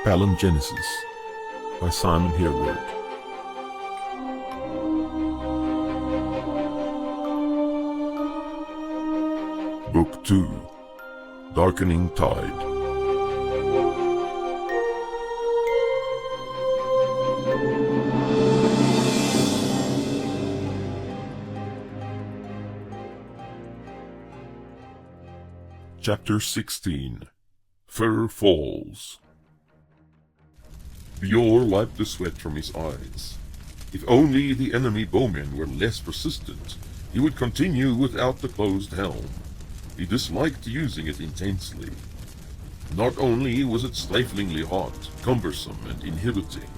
Palingenesis by Simon Hereward. Book 2, Darkening Tide. Chapter 16, Fur Falls. Bjor wiped the sweat from his eyes. If only the enemy bowmen were less persistent, he would continue without the closed helm. He disliked using it intensely. Not only was it stiflingly hot, cumbersome, and inhibiting,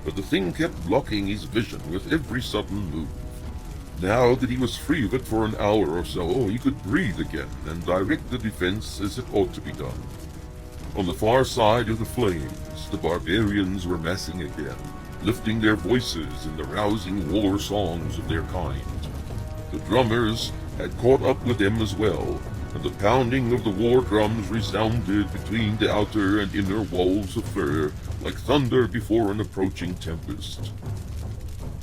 but the thing kept blocking his vision with every sudden move. Now that he was free of it for an hour or so, he could breathe again and direct the defense as it ought to be done. On the far side of the flames, the barbarians were massing again, lifting their voices in the rousing war songs of their kind. The drummers had caught up with them as well, and the pounding of the war drums resounded between the outer and inner walls of fur like thunder before an approaching tempest.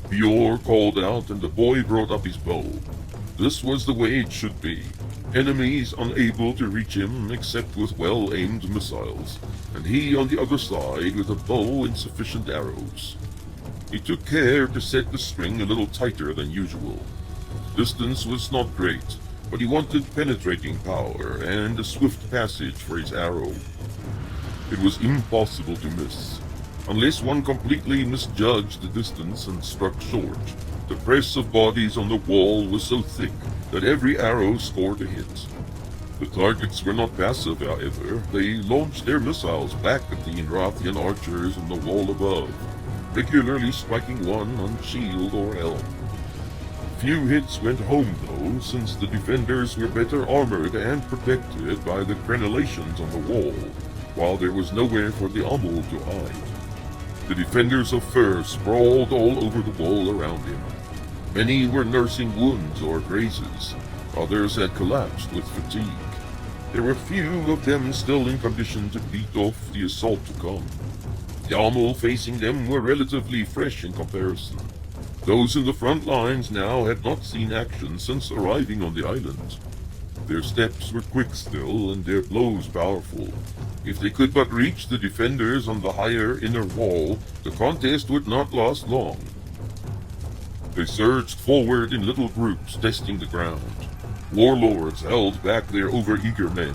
Bjor called out, and the boy brought up his bow. This was the way it should be. Enemies unable to reach him except with well-aimed missiles, and he on the other side with a bow and sufficient arrows. He took care to set the string a little tighter than usual. Distance was not great, but he wanted penetrating power and a swift passage for his arrow. It was impossible to miss. Unless one completely misjudged the distance and struck short, the press of bodies on the wall was so thick that every arrow scored a hit. The targets were not passive, however. They launched their missiles back at the Inrathian archers on the wall above, regularly striking one on shield or helm. Few hits went home, though, since the defenders were better armored and protected by the crenellations on the wall, while there was nowhere for the Amal to hide. The defenders of fur sprawled all over the wall around him. Many were nursing wounds or grazes. Others had collapsed with fatigue. There were few of them still in condition to beat off the assault to come. The Amal facing them were relatively fresh in comparison. Those in the front lines now had not seen action since arriving on the island. Their steps were quick still, and their blows powerful. If they could but reach the defenders on the higher inner wall, the contest would not last long. They surged forward in little groups, testing the ground. Warlords held back their overeager men.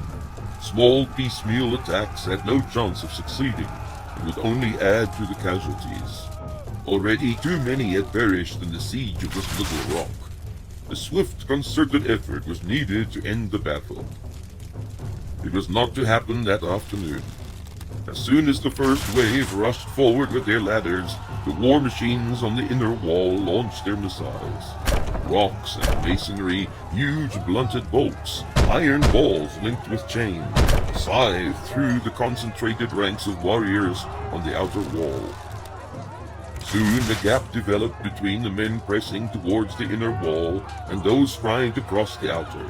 Small piecemeal attacks had no chance of succeeding, and would only add to the casualties. Already too many had perished in the siege of this little rock. A swift, concerted effort was needed to end the battle. It was not to happen that afternoon. As soon as the first wave rushed forward with their ladders, the war machines on the inner wall launched their missiles. Rocks and masonry, huge blunted bolts, iron balls linked with chains, scythed through the concentrated ranks of warriors on the outer wall. Soon a gap developed between the men pressing towards the inner wall and those trying to cross the outer.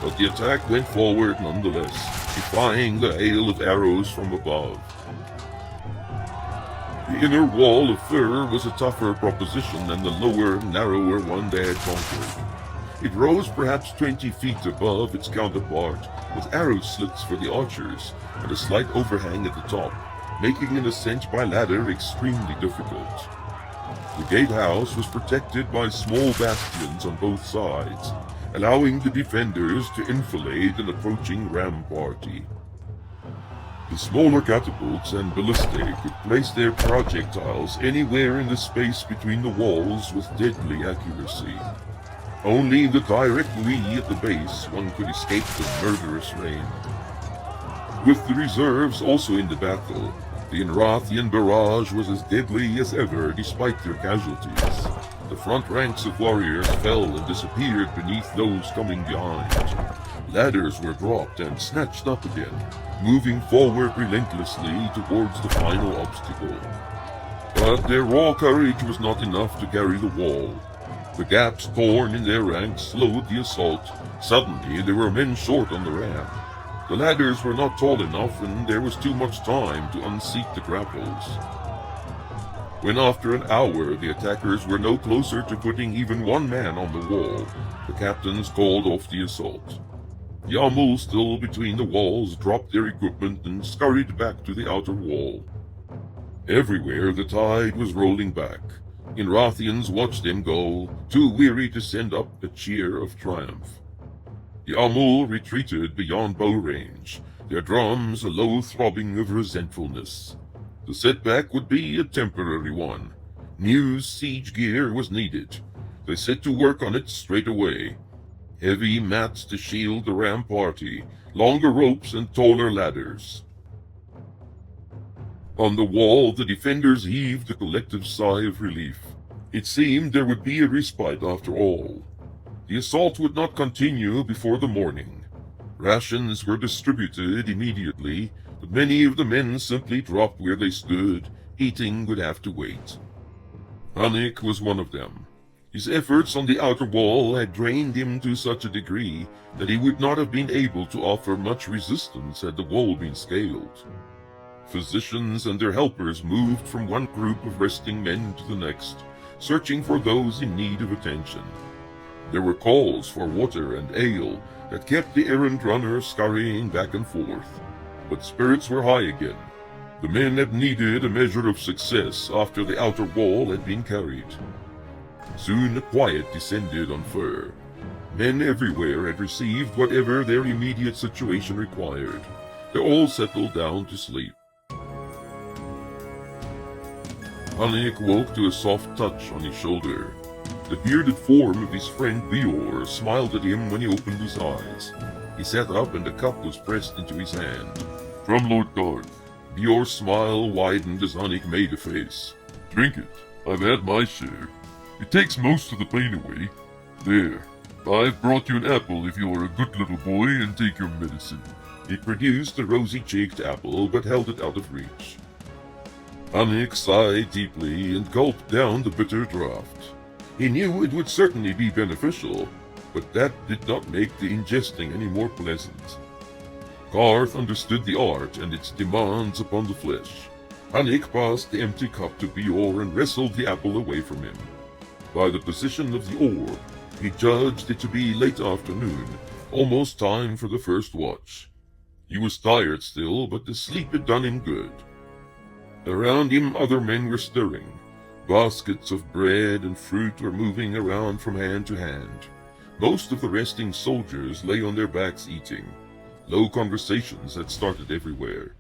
But the attack went forward nonetheless, defying the hail of arrows from above. The inner wall of fur was a tougher proposition than the lower, narrower one they had conquered. It rose perhaps 20 feet above its counterpart, with arrow slits for the archers, and a slight overhang at the top, making an ascent by ladder extremely difficult. The gatehouse was protected by small bastions on both sides, allowing the defenders to enfilade an approaching ram party. The smaller catapults and ballistae could place their projectiles anywhere in the space between the walls with deadly accuracy. Only in the direct lee at the base one could escape the murderous rain. With the reserves also in the battle, the Inrathian barrage was as deadly as ever despite their casualties. The front ranks of warriors fell and disappeared beneath those coming behind. Ladders were dropped and snatched up again, moving forward relentlessly towards the final obstacle. But their raw courage was not enough to carry the wall. The gaps torn in their ranks slowed the assault. Suddenly there were men short on the ram. The ladders were not tall enough, and there was too much time to unseat the grapples. When after an hour the attackers were no closer to putting even one man on the wall, the captains called off the assault. The Amul, still between the walls, dropped their equipment and scurried back to the outer wall. Everywhere the tide was rolling back. Inrathians watched them go, too weary to send up a cheer of triumph. The Amul retreated beyond bow range, their drums a low throbbing of resentfulness. The setback would be a temporary one. New siege gear was needed. They set to work on it straight away. Heavy mats to shield the ramparty, longer ropes and taller ladders. On the wall, the defenders heaved a collective sigh of relief. It seemed there would be a respite after all. The assault would not continue before the morning. Rations were distributed immediately, but many of the men simply dropped where they stood. Eating would have to wait. Hanik was one of them. His efforts on the outer wall had drained him to such a degree that he would not have been able to offer much resistance had the wall been scaled. Physicians and their helpers moved from one group of resting men to the next, searching for those in need of attention. There were calls for water and ale that kept the errand runner scurrying back and forth. But spirits were high again. The men had needed a measure of success after the outer wall had been carried. Soon a quiet descended on Fur. Men everywhere had received whatever their immediate situation required. They all settled down to sleep. Hanik woke to a soft touch on his shoulder. The bearded form of his friend Bior smiled at him when he opened his eyes. He sat up and a cup was pressed into his hand. From Lord Garth. Bior's smile widened as Hanik made a face. Drink it. I've had my share. It takes most of the pain away. There. I've brought you an apple if you are a good little boy and take your medicine. He produced a rosy-cheeked apple but held it out of reach. Hanik sighed deeply and gulped down the bitter draught. He knew it would certainly be beneficial, but that did not make the ingesting any more pleasant. Garth understood the art and its demands upon the flesh. Hanik passed the empty cup to Bior and wrestled the apple away from him. By the position of the orb, he judged it to be late afternoon, almost time for the first watch. He was tired still, but the sleep had done him good. Around him other men were stirring. Baskets of bread and fruit were moving around from hand to hand. Most of the resting soldiers lay on their backs eating. Low conversations had started everywhere.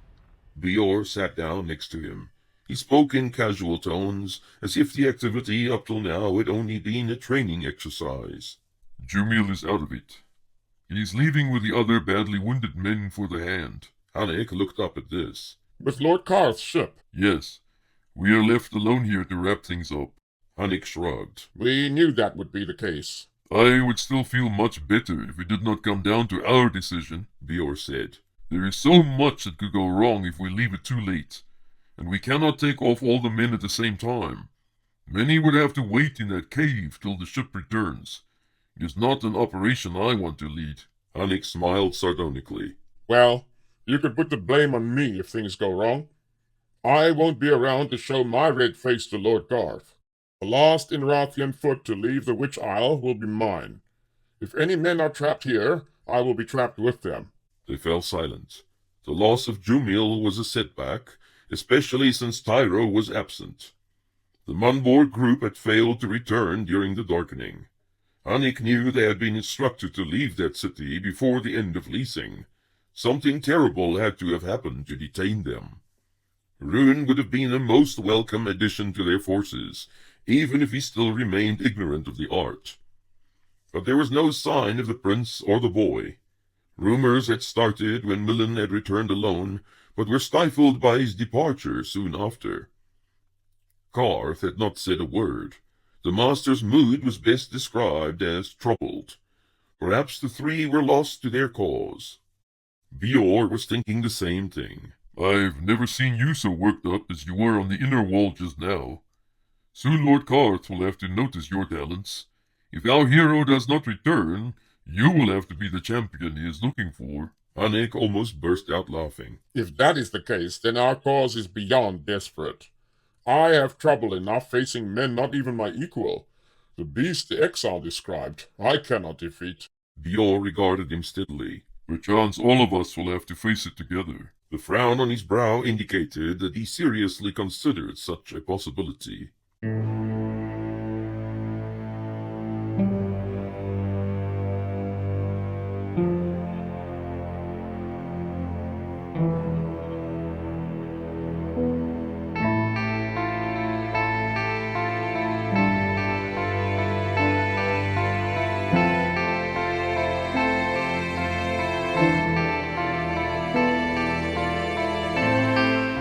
Bior sat down next to him. He spoke in casual tones, as if the activity up till now had only been a training exercise. Jumil is out of it. He is leaving with the other badly wounded men for the hand. Hanik looked up at this. With Lord Karth's ship? Yes. We are left alone here to wrap things up. Hanik shrugged. We knew that would be the case. I would still feel much better if it did not come down to our decision, Bior said. There is so much that could go wrong if we leave it too late, and we cannot take off all the men at the same time. Many would have to wait in that cave till the ship returns. It is not an operation I want to lead. Hanik smiled sardonically. Well, you could put the blame on me if things go wrong. I won't be around to show my red face to Lord Garth. The last Inrathian foot to leave the Witch Isle will be mine. If any men are trapped here, I will be trapped with them. They fell silent. The loss of Jumil was a setback, especially since Tyro was absent. The Munborg group had failed to return during the Darkening. Hanik knew they had been instructed to leave that city before the end of leasing. Something terrible had to have happened to detain them. Rune would have been a most welcome addition to their forces, even if he still remained ignorant of the art. But there was no sign of the prince or the boy. Rumors had started when Millen had returned alone, but were stifled by his departure soon after. Garth had not said a word. The master's mood was best described as troubled. Perhaps the three were lost to their cause. Bior was thinking the same thing. I've never seen you so worked up as you were on the inner wall just now. Soon Lord Garth will have to notice your talents. If our hero does not return, you will have to be the champion he is looking for. Hanek almost burst out laughing. If that is the case, then our cause is beyond desperate. I have trouble enough facing men not even my equal. The beast the exile described, I cannot defeat. Bior regarded him steadily. Perchance all of us will have to face it together. The frown on his brow indicated that he seriously considered such a possibility.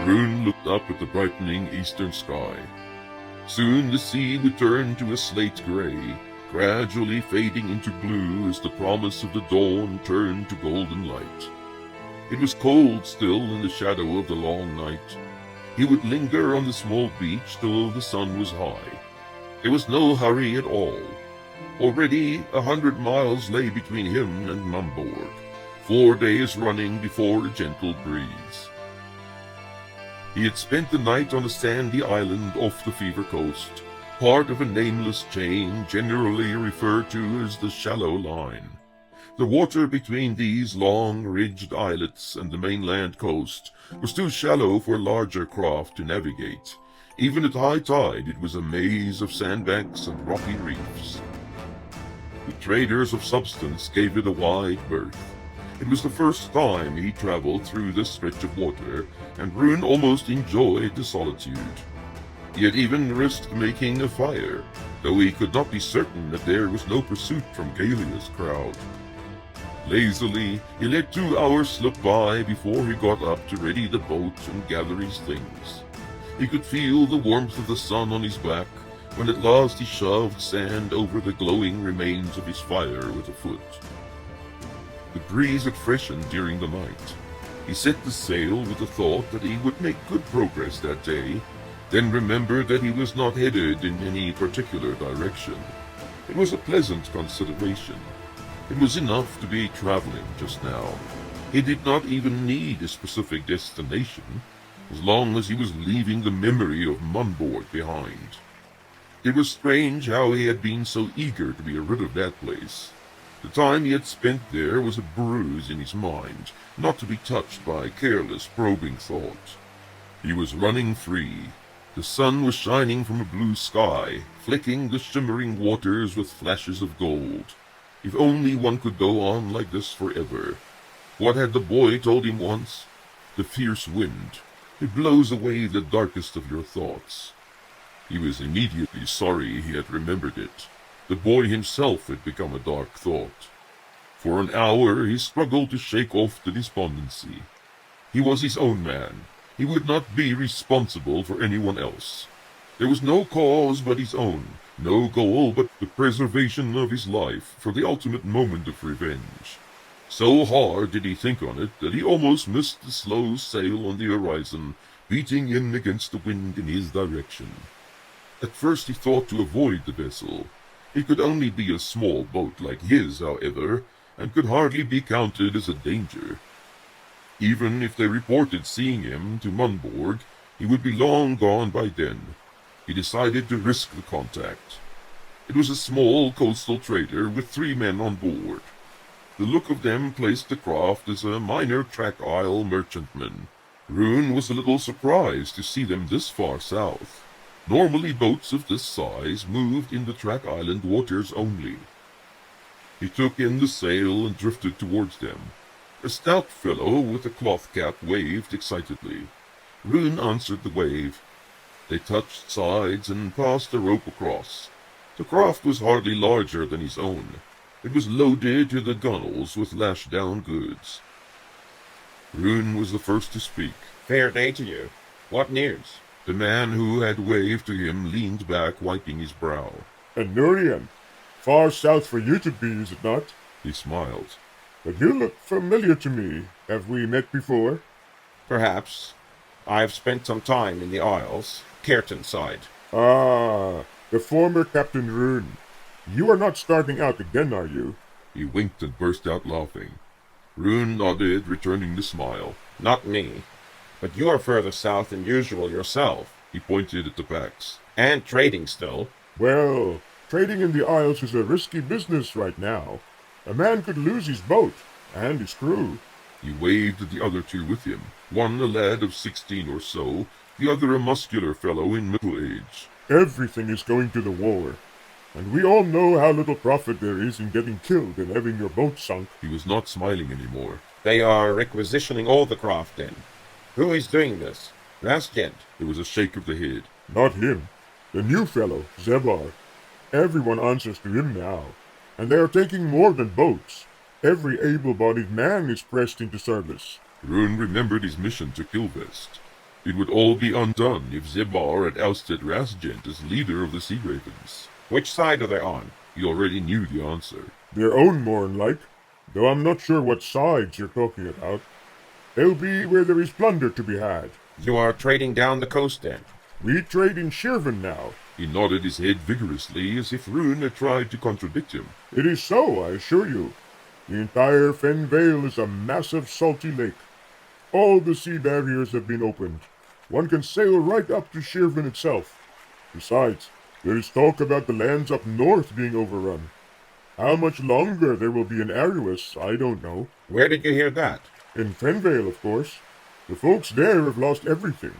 Rune looked up at the brightening eastern sky. Soon the sea would turn to a slate gray, gradually fading into blue as the promise of the dawn turned to golden light. It was cold still in the shadow of the long night. He would linger on the small beach till the sun was high. There was no hurry at all. Already 100 miles lay between him and Mumborg, 4 days running before a gentle breeze. He had spent the night on a sandy island off the Fever Coast, part of a nameless chain generally referred to as the Shallow Line. The water between these long, ridged islets and the mainland coast was too shallow for larger craft to navigate. Even at high tide it was a maze of sandbanks and rocky reefs. The traders of substance gave it a wide berth. It was the first time he traveled through this stretch of water, and Rune almost enjoyed the solitude. He had even risked making a fire, though he could not be certain that there was no pursuit from Galia's crowd. Lazily, he let 2 hours slip by before he got up to ready the boat and gather his things. He could feel the warmth of the sun on his back when at last he shoved sand over the glowing remains of his fire with a foot. The breeze had freshened during the night. He set the sail with the thought that he would make good progress that day, then remembered that he was not headed in any particular direction. It was a pleasant consideration. It was enough to be traveling just now. He did not even need a specific destination, as long as he was leaving the memory of Mumborg behind. It was strange how he had been so eager to be rid of that place. The time he had spent there was a bruise in his mind, not to be touched by careless, probing thought. He was running free. The sun was shining from a blue sky, flecking the shimmering waters with flashes of gold. If only one could go on like this forever. What had the boy told him once? The fierce wind. It blows away the darkest of your thoughts. He was immediately sorry he had remembered it. The boy himself had become a dark thought. For an hour he struggled to shake off the despondency. He was his own man. He would not be responsible for anyone else. There was no cause but his own, no goal but the preservation of his life for the ultimate moment of revenge. So hard did he think on it that he almost missed the slow sail on the horizon, beating in against the wind in his direction. At first he thought to avoid the vessel. It could only be a small boat like his, however, and could hardly be counted as a danger. Even if they reported seeing him to Mumborg, he would be long gone by then. He decided to risk the contact. It was a small coastal trader with 3 men on board. The look of them placed the craft as a minor track isle merchantman. Rune was a little surprised to see them this far south. Normally boats of this size moved in the track island waters only. He took in the sail and drifted towards them. A stout fellow with a cloth cap waved excitedly. Rune answered the wave. They touched sides and passed a rope across. The craft was hardly larger than his own. It was loaded to the gunwales with lashed-down goods. Rune was the first to speak. Fair day to you. What news? The man who had waved to him leaned back, wiping his brow. Anurian. Far south for you to be, is it not? He smiled. But you look familiar to me. Have we met before? Perhaps. I have spent some time in the Isles, Cairton side. Ah, the former Captain Rune. You are not starting out again, are you? He winked and burst out laughing. Rune nodded, returning the smile. Not me. But you are further south than usual yourself. He pointed at the packs. And trading still. Well, trading in the Isles is a risky business right now. A man could lose his boat and his crew. He waved at the other two with him, one a lad of 16 or so, the other a muscular fellow in middle age. Everything is going to the war, and we all know how little profit there is in getting killed and having your boat sunk. He was not smiling anymore. They are requisitioning all the craft then. Who is doing this? Rasgent. There was a shake of the head. Not him. The new fellow, Zebar. Everyone answers to him now, and they are taking more than boats. Every able-bodied man is pressed into service. Rune remembered his mission to Kilvest. It would all be undone if Zebar had ousted Rasgent as leader of the Sea Ravens. Which side are they on? He already knew the answer. Their own more'n like, though I'm not sure what sides you're talking about. They'll be where there is plunder to be had. You are trading down the coast then? We trade in Shirvan now. He nodded his head vigorously as if Rune had tried to contradict him. It is so, I assure you. The entire Fen Vale is a massive salty lake. All the sea barriers have been opened. One can sail right up to Shirvan itself. Besides, there is talk about the lands up north being overrun. How much longer there will be in Aruas, I don't know. Where did you hear that? In Fenvale, of course. The folks there have lost everything.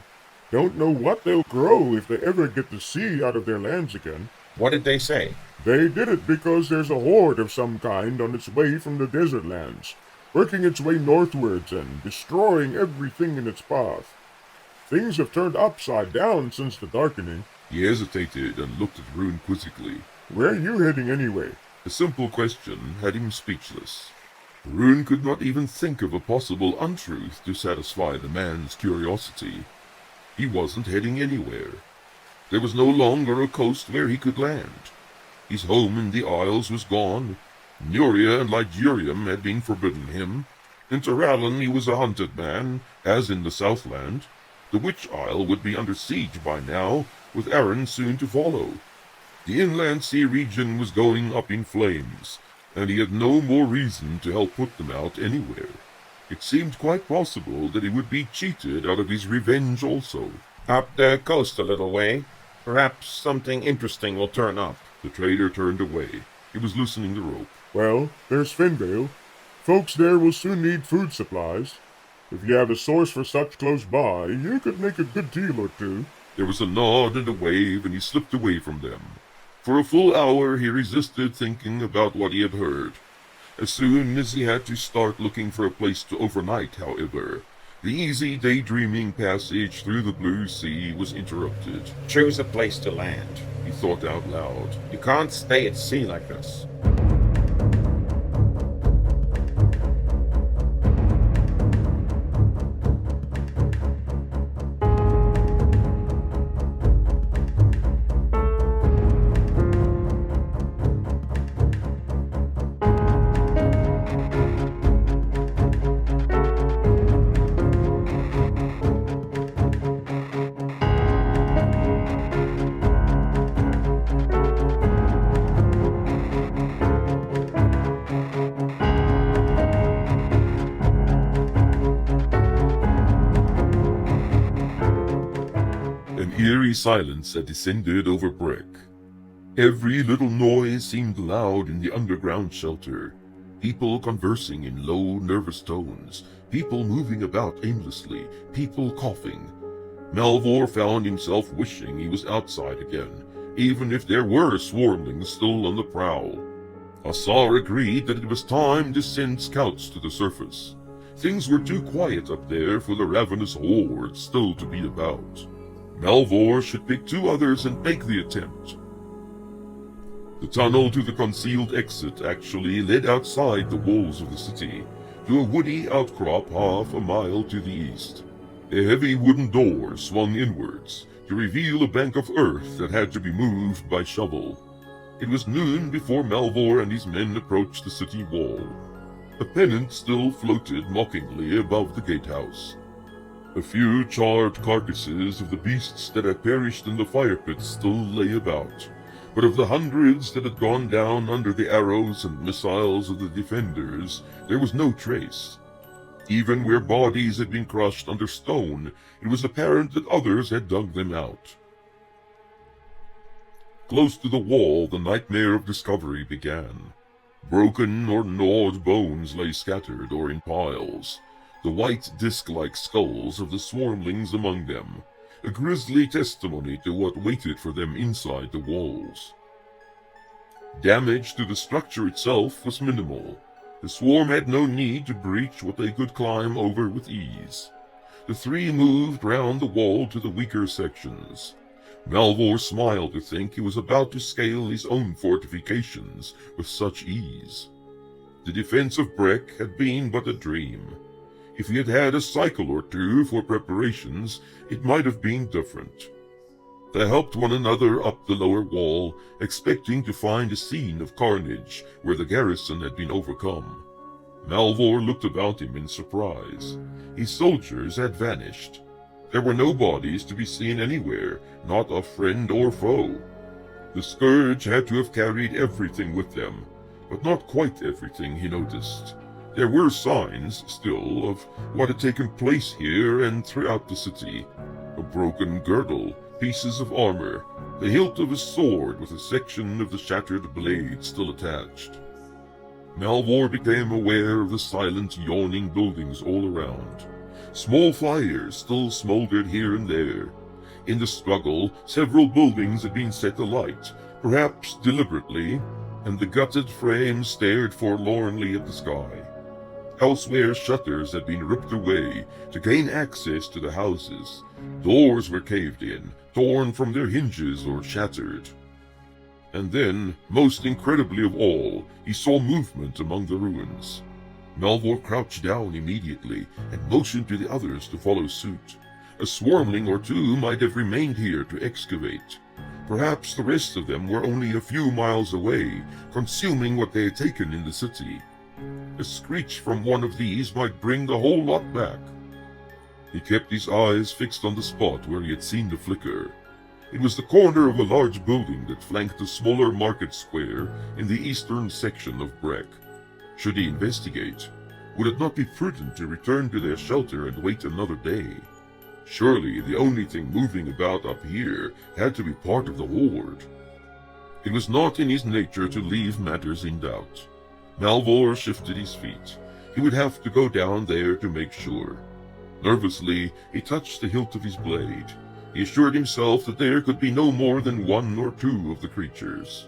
Don't know what they'll grow if they ever get the sea out of their lands again. What did they say? They did it because there's a horde of some kind on its way from the desert lands, working its way northwards and destroying everything in its path. Things have turned upside down since the Darkening. He hesitated and looked at Rune quizzically. Where are you heading anyway? A simple question had him speechless. Rune could not even think of a possible untruth to satisfy the man's curiosity. He wasn't heading anywhere. There was no longer a coast where he could land. His home in the Isles was gone. Nuria and Ligurium had been forbidden him. In Terrallen he was a hunted man, as in the Southland. The Witch Isle would be under siege by now, with Arryn soon to follow. The inland sea region was going up in flames, and he had no more reason to help put them out anywhere. It seemed quite possible that he would be cheated out of his revenge also. Up the coast a little way. Perhaps something interesting will turn up. The trader turned away. He was loosening the rope. Well, there's Fenvale. Folks there will soon need food supplies. If you have a source for such close by, you could make a good deal or two. There was a nod and a wave, and he slipped away from them. For a full hour he resisted thinking about what he had heard. As soon as he had to start looking for a place to overnight, however, the easy daydreaming passage through the blue sea was interrupted. Choose a place to land. He thought out loud. You can't stay at sea like this. Eerie silence had descended over Breck. Every little noise seemed loud in the underground shelter. People conversing in low, nervous tones. People moving about aimlessly. People coughing. Malvor found himself wishing he was outside again, even if there were swarmlings still on the prowl. Asar agreed that it was time to send scouts to the surface. Things were too quiet up there for the ravenous horde still to be about. Malvor should pick two others and make the attempt. The tunnel to the concealed exit actually led outside the walls of the city, to a woody outcrop half a mile to the east. A heavy wooden door swung inwards, to reveal a bank of earth that had to be moved by shovel. It was noon before Malvor and his men approached the city wall. A pennant still floated mockingly above the gatehouse. A few charred carcasses of the beasts that had perished in the fire pits still lay about, But of the hundreds that had gone down under the arrows and missiles of the defenders, there was no trace. Even where bodies had been crushed under stone, it was apparent that others had dug them out. Close to the wall, the nightmare of discovery began. Broken or gnawed bones lay scattered or in piles, the white disc-like skulls of the swarmlings among them, a grisly testimony to what waited for them inside the walls. Damage to the structure itself was minimal. The swarm had no need to breach what they could climb over with ease. The three moved round the wall to the weaker sections. Malvor smiled to think he was about to scale his own fortifications with such ease. The defense of Breck had been but a dream. If he had had a cycle or two for preparations, it might have been different. They helped one another up the lower wall, expecting to find a scene of carnage where the garrison had been overcome. Malvor looked about him in surprise. His soldiers had vanished. There were no bodies to be seen anywhere, not of friend or foe. The Scourge had to have carried everything with them, but not quite everything, he noticed. There were signs, still, of what had taken place here and throughout the city. A broken girdle, pieces of armor, the hilt of a sword with a section of the shattered blade still attached. Malvor became aware of the silent, yawning buildings all around. Small fires still smoldered here and there. In the struggle, several buildings had been set alight, perhaps deliberately, and the gutted frames stared forlornly at the sky. Elsewhere, shutters had been ripped away to gain access to the houses. Doors were caved in, torn from their hinges or shattered. And then, most incredibly of all, he saw movement among the ruins. Malvor crouched down immediately and motioned to the others to follow suit. A swarmling or two might have remained here to excavate. Perhaps the rest of them were only a few miles away, consuming what they had taken in the city. A screech from one of these might bring the whole lot back. He kept his eyes fixed on the spot where he had seen the flicker. It was the corner of a large building that flanked a smaller market square in the eastern section of Breck. Should he investigate? Would it not be prudent to return to their shelter and wait another day? Surely the only thing moving about up here had to be part of the horde. It was not in his nature to leave matters in doubt. Malvor shifted his feet. He would have to go down there to make sure. Nervously, he touched the hilt of his blade. He assured himself that there could be no more than one or two of the creatures.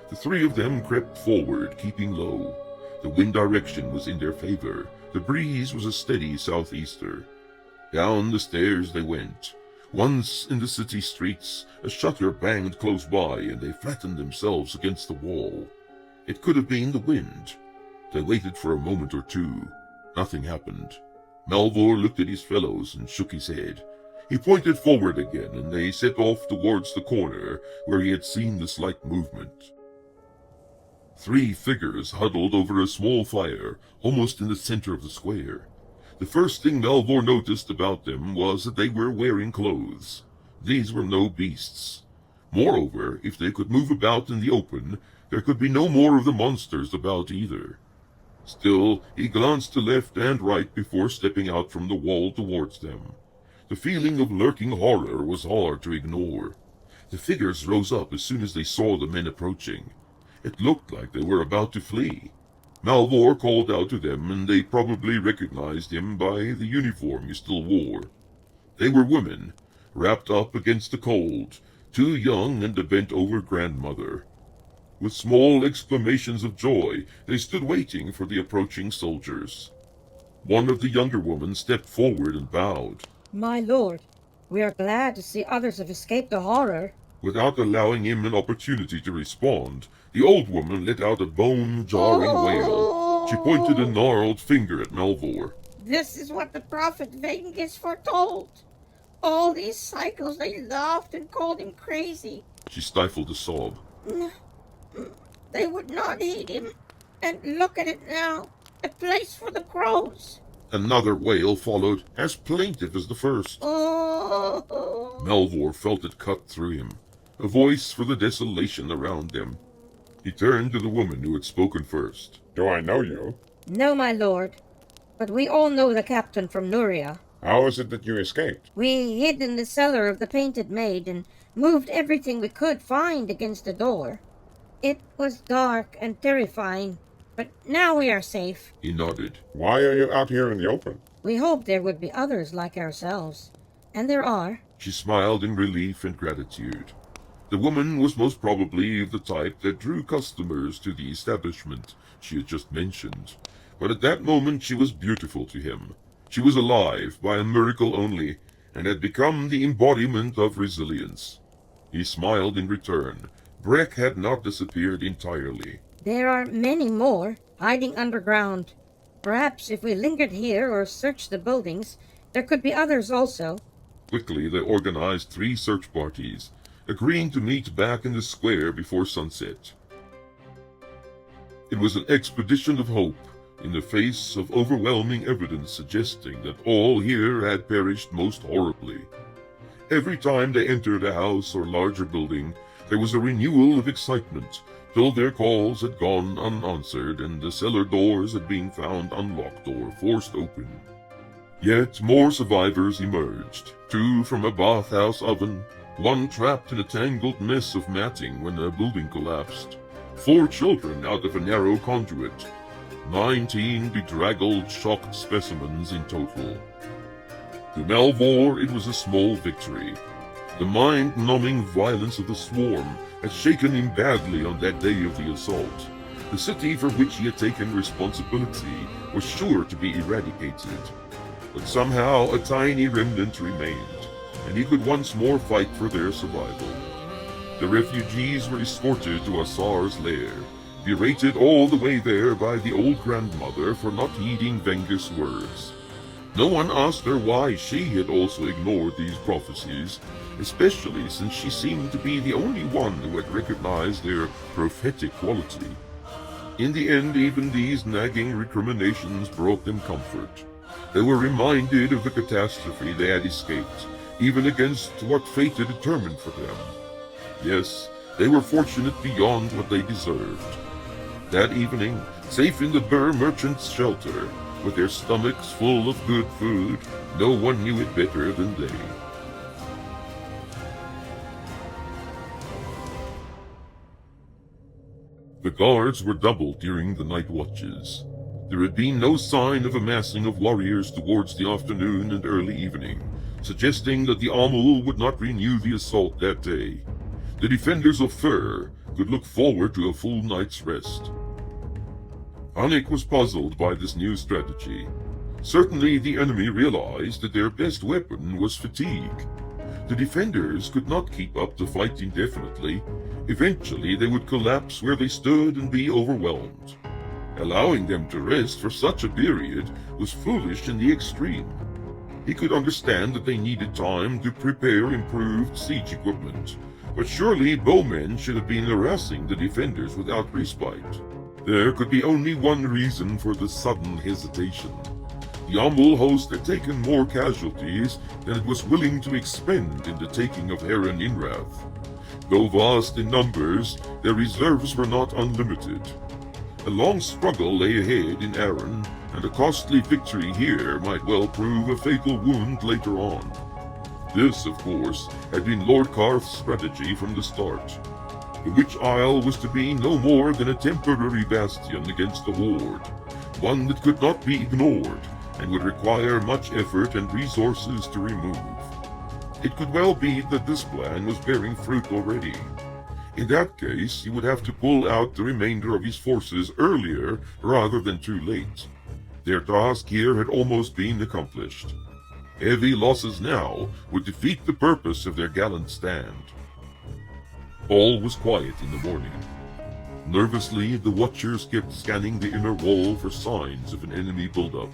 The three of them crept forward, keeping low. The wind direction was in their favor. The breeze was a steady southeaster. Down the stairs they went. Once in the city streets, a shutter banged close by, and they flattened themselves against the wall. It could have been the wind. They waited for a moment or two. Nothing happened. Malvor looked at his fellows and shook his head. He pointed forward again, and they set off towards the corner where he had seen the slight movement. Three figures huddled over a small fire, almost in the center of the square. The first thing Malvor noticed about them was that they were wearing clothes. These were no beasts. Moreover, if they could move about in the open, there could be no more of the monsters about either. Still, he glanced to left and right before stepping out from the wall towards them. The feeling of lurking horror was hard to ignore. The figures rose up as soon as they saw the men approaching. It looked like they were about to flee. Malvor called out to them, and they probably recognized him by the uniform he still wore. They were women, wrapped up against the cold, two young and a bent-over grandmother. With small exclamations of joy, they stood waiting for the approaching soldiers. One of the younger women stepped forward and bowed. My lord, we are glad to see others have escaped the horror. Without allowing him an opportunity to respond, the old woman let out a bone-jarring wail. She pointed a gnarled finger at Malvor. This is what the prophet Vengus foretold. All these cycles, they laughed and called him crazy. She stifled a sob. They would not heed him. And look at it now, a place for the crows. Another wail followed, as plaintive as the first. Oh. Malvor felt it cut through him. a voice for the desolation around them. He turned to the woman who had spoken first. Do I know you? No, my lord, but we all know the captain from Nuria. How is it that you escaped? We hid in the cellar of the Painted Maid and moved everything we could find against the door. It was dark and terrifying, but now we are safe. He nodded. Why are you out here in the open? We hoped there would be others like ourselves, and there are. She smiled in relief and gratitude. The woman was most probably of the type that drew customers to the establishment she had just mentioned, but at that moment she was beautiful to him. She was alive by a miracle only, and had become the embodiment of resilience. He smiled in return. Breck had not disappeared entirely. There are many more, hiding underground. Perhaps if we lingered here or searched the buildings, there could be others also. Quickly they organized 3 search parties, agreeing to meet back in the square before sunset. It was an expedition of hope, in the face of overwhelming evidence suggesting that all here had perished most horribly. Every time they entered a house or larger building, there was a renewal of excitement, till their calls had gone unanswered and the cellar doors had been found unlocked or forced open. Yet more survivors emerged, 2 from a bathhouse oven, 1 trapped in a tangled mess of matting when a building collapsed, 4 children out of a narrow conduit, 19 bedraggled, shocked specimens in total. To Malvor it was a small victory. The mind-numbing violence of the swarm had shaken him badly on that day of the assault. The city for which he had taken responsibility was sure to be eradicated. But somehow a tiny remnant remained, and he could once more fight for their survival. The refugees were escorted to Asar's lair, berated all the way there by the old grandmother for not heeding Vengus' words. No one asked her why she had also ignored these prophecies, especially since she seemed to be the only one who had recognized their prophetic quality. In the end, even these nagging recriminations brought them comfort. They were reminded of the catastrophe they had escaped, even against what fate had determined for them. Yes, they were fortunate beyond what they deserved. That evening, safe in the Burr merchant's shelter, with their stomachs full of good food, no one knew it better than they. The guards were doubled during the night watches. There had been no sign of a massing of warriors towards the afternoon and early evening, suggesting that the Amul would not renew the assault that day. The defenders of Fur could look forward to a full night's rest. Anik was puzzled by this new strategy. Certainly the enemy realized that their best weapon was fatigue. The defenders could not keep up the fight indefinitely. Eventually they would collapse where they stood and be overwhelmed. Allowing them to rest for such a period was foolish in the extreme. He could understand that they needed time to prepare improved siege equipment, but surely bowmen should have been harassing the defenders without respite. There could be only one reason for the sudden hesitation. The Amul host had taken more casualties than it was willing to expend in the taking of Heron Inrath. Though vast in numbers, their reserves were not unlimited. A long struggle lay ahead in Aran, and a costly victory here might well prove a fatal wound later on. This, of course, had been Lord Karth's strategy from the start. The Witch Isle was to be no more than a temporary bastion against the Horde, one that could not be ignored and would require much effort and resources to remove. It could well be that this plan was bearing fruit already. In that case, he would have to pull out the remainder of his forces earlier rather than too late. Their task here had almost been accomplished. Heavy losses now would defeat the purpose of their gallant stand. All was quiet in the morning. Nervously, the watchers kept scanning the inner wall for signs of an enemy buildup.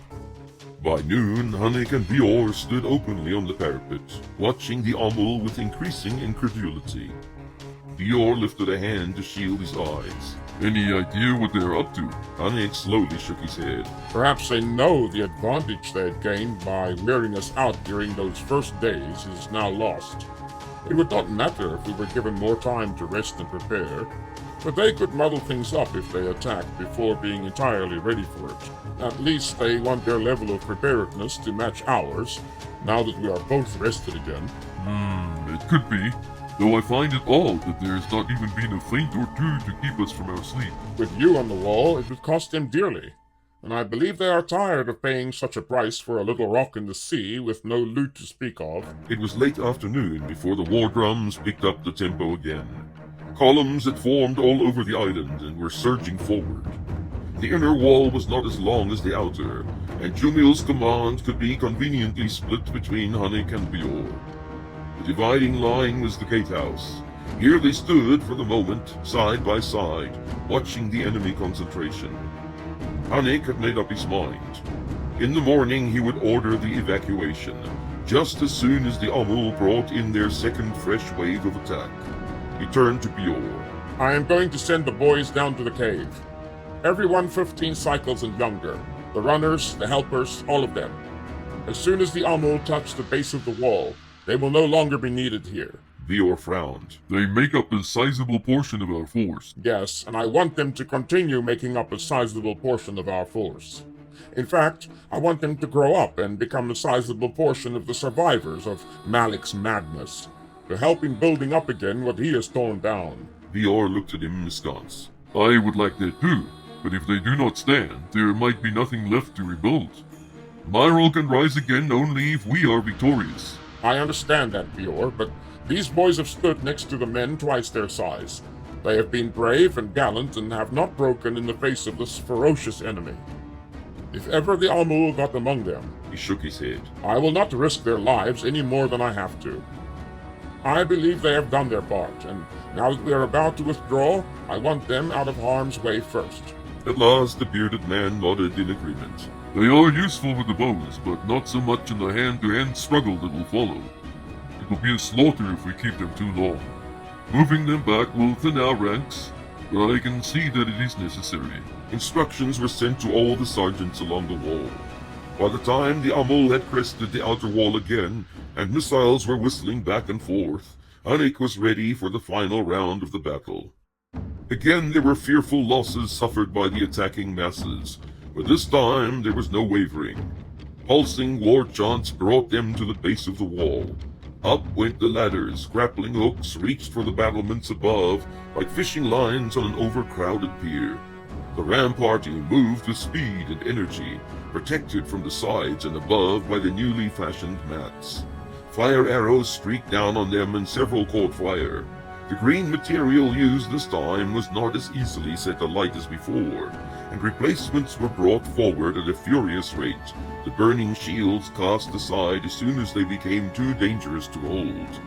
By noon, Hanek and Bior stood openly on the parapet, watching the Amul with increasing incredulity. Bior lifted a hand to shield his eyes. Any idea what they're up to? Hanek slowly shook his head. Perhaps they know the advantage they had gained by wearing us out during those first days is now lost. It would not matter if we were given more time to rest and prepare, but they could muddle things up if they attacked before being entirely ready for it. At least they want their level of preparedness to match ours, now that we are both rested again. It could be. Though I find it odd that there has not even been a feint or two to keep us from our sleep. With you on the wall, it would cost them dearly, and I believe they are tired of paying such a price for a little rock in the sea with no loot to speak of. It was late afternoon before the war drums picked up the tempo again. Columns had formed all over the island and were surging forward. The inner wall was not as long as the outer, and Jumil's command could be conveniently split between Hunnick and Bior. The dividing line was the gatehouse. Here they stood for the moment, side by side, watching the enemy concentration. Hunnick had made up his mind. In the morning he would order the evacuation, just as soon as the Amul brought in their second fresh wave of attack. He turned to Bior. I am going to send the boys down to the cave. Everyone 15 cycles and younger. The runners, the helpers, all of them. As soon as the Amul touch the base of the wall, they will no longer be needed here. Bior frowned. They make up a sizable portion of our force. Yes, and I want them to continue making up a sizable portion of our force. In fact, I want them to grow up and become a sizable portion of the survivors of Malik's madness, to help in building up again what he has torn down. Bior looked at him askance. I would like that too, but if they do not stand, there might be nothing left to rebuild. Myril can rise again only if we are victorious. I understand that, Bior, but these boys have stood next to the men twice their size. They have been brave and gallant and have not broken in the face of this ferocious enemy. If ever the Amul got among them, He shook his head. I will not risk their lives any more than I have to. I believe they have done their part, and now that we are about to withdraw, I want them out of harm's way first. At last the bearded man nodded in agreement. They are useful with the bows, but not so much in the hand-to-hand struggle that will follow. It will be a slaughter if we keep them too long. Moving them back will thin our ranks, but I can see that it is necessary. Instructions were sent to all the sergeants along the wall. By the time the Amul had crested the outer wall again, and missiles were whistling back and forth, Hunnick was ready for the final round of the battle. Again there were fearful losses suffered by the attacking masses, but this time there was no wavering. Pulsing war chants brought them to the base of the wall. Up went the ladders, grappling hooks reached for the battlements above like fishing lines on an overcrowded pier. The rampart moved with speed and energy, protected from the sides and above by the newly fashioned mats. Fire arrows streaked down on them and several caught fire. The green material used this time was not as easily set alight as before, and replacements were brought forward at a furious rate, the burning shields cast aside as soon as they became too dangerous to hold.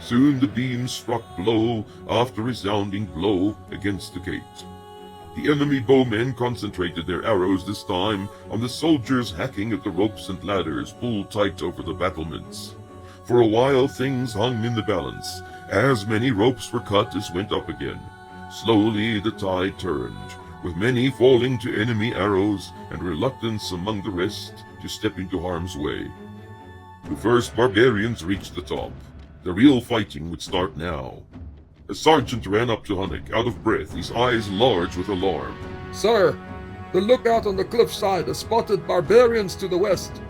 Soon the beams struck blow after resounding blow against the gate. The enemy bowmen concentrated their arrows this time on the soldiers hacking at the ropes and ladders pulled tight over the battlements. For a while things hung in the balance, as many ropes were cut as went up again. Slowly the tide turned, with many falling to enemy arrows and reluctance among the rest to step into harm's way. The first barbarians reached the top. The real fighting would start now. A sergeant ran up to Hunnick, out of breath, his eyes large with alarm. Sir, the lookout on the cliffside has spotted barbarians to the west.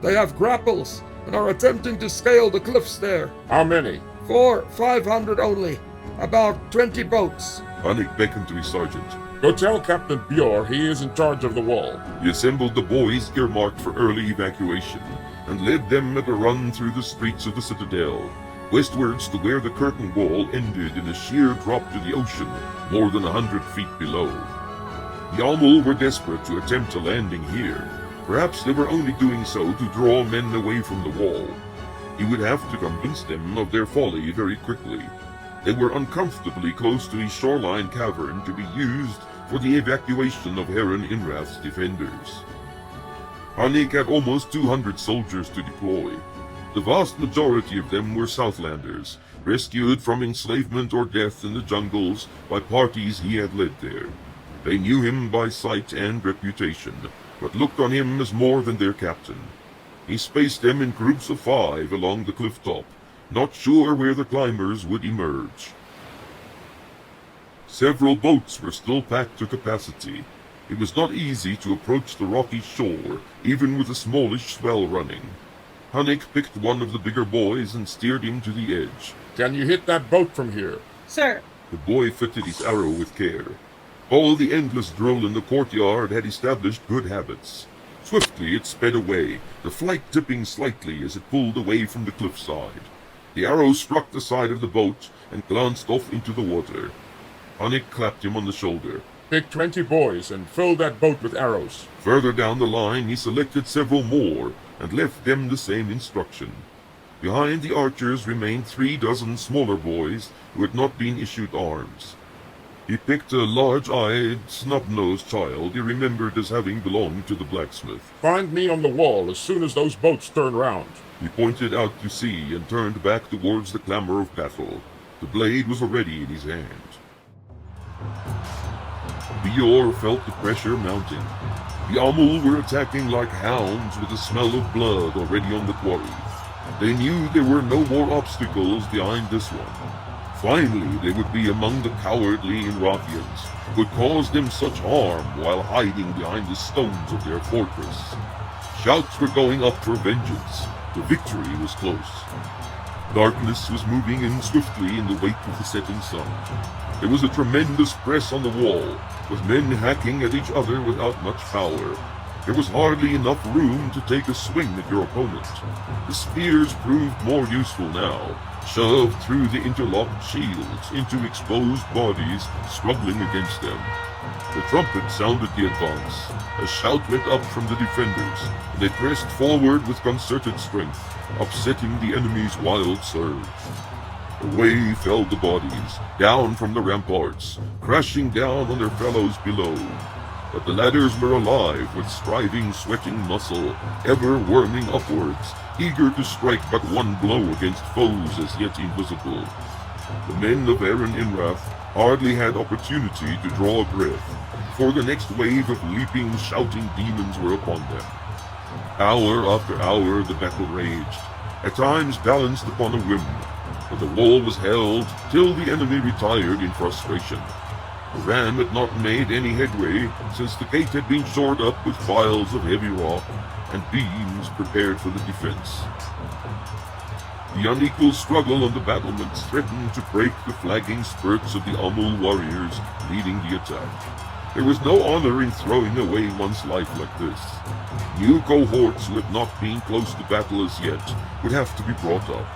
They have grapples and are attempting to scale the cliffs there. How many? 500 only. About 20 boats. Hunnick beckoned to his sergeant. Go tell Captain Bior he is in charge of the wall. He assembled the boys earmarked for early evacuation, and led them at a run through the streets of the citadel, westwards to where the curtain wall ended in a sheer drop to the ocean, more than 100 feet below. The Amul were desperate to attempt a landing here. Perhaps they were only doing so to draw men away from the wall. He would have to convince them of their folly very quickly. They were uncomfortably close to his shoreline cavern to be used for the evacuation of Heron Inrath's defenders. Hunnick had almost 200 soldiers to deploy. The vast majority of them were Southlanders, rescued from enslavement or death in the jungles by parties he had led there. They knew him by sight and reputation, but looked on him as more than their captain. He spaced them in groups of 5 along the cliff top, not sure where the climbers would emerge. Several boats were still packed to capacity. It was not easy to approach the rocky shore, even with a smallish swell running. Hunnick picked one of the bigger boys and steered him to the edge. Can you hit that boat from here? Sir, The boy fitted his arrow with care. All the endless drill in the courtyard had established good habits. Swiftly it sped away, the flight tipping slightly as it pulled away from the cliffside. The arrow struck the side of the boat and glanced off into the water. Hunnick clapped him on the shoulder. Pick 20 boys and fill that boat with arrows. Further down the line he selected several more and left them the same instruction. Behind the archers remained 3 dozen smaller boys who had not been issued arms. He picked a large-eyed, snub-nosed child he remembered as having belonged to the blacksmith. Find me on the wall as soon as those boats turn round. He pointed out to sea and turned back towards the clamor of battle. The blade was already in his hand. Bior felt the pressure mounting. The Amul were attacking like hounds with the smell of blood already on the quarry. They knew there were no more obstacles behind this one. Finally, they would be among the cowardly Inrathians who had caused them such harm while hiding behind the stones of their fortress. Shouts were going up for vengeance. The victory was close. Darkness was moving in swiftly in the wake of the setting sun. There was a tremendous press on the wall, with men hacking at each other without much power. There was hardly enough room to take a swing at your opponent. The spears proved more useful now, shoved through the interlocked shields into exposed bodies struggling against them. The trumpet sounded the advance. A shout went up from the defenders, and they pressed forward with concerted strength, upsetting the enemy's wild surge. Away fell the bodies, down from the ramparts, crashing down on their fellows below. But the ladders were alive with striving, sweating muscle, ever worming upwards, eager to strike but one blow against foes as yet invisible. The men of Aaron Inrath hardly had opportunity to draw a breath, for the next wave of leaping, shouting demons were upon them. Hour after hour the battle raged, at times balanced upon a whim, but the wall was held till the enemy retired in frustration. The ram had not made any headway since the gate had been shored up with piles of heavy rock and beams prepared for the defense. The unequal struggle on the battlements threatened to break the flagging spurts of the Amul warriors leading the attack. There was no honor in throwing away one's life like this. New cohorts who had not been close to battle as yet would have to be brought up.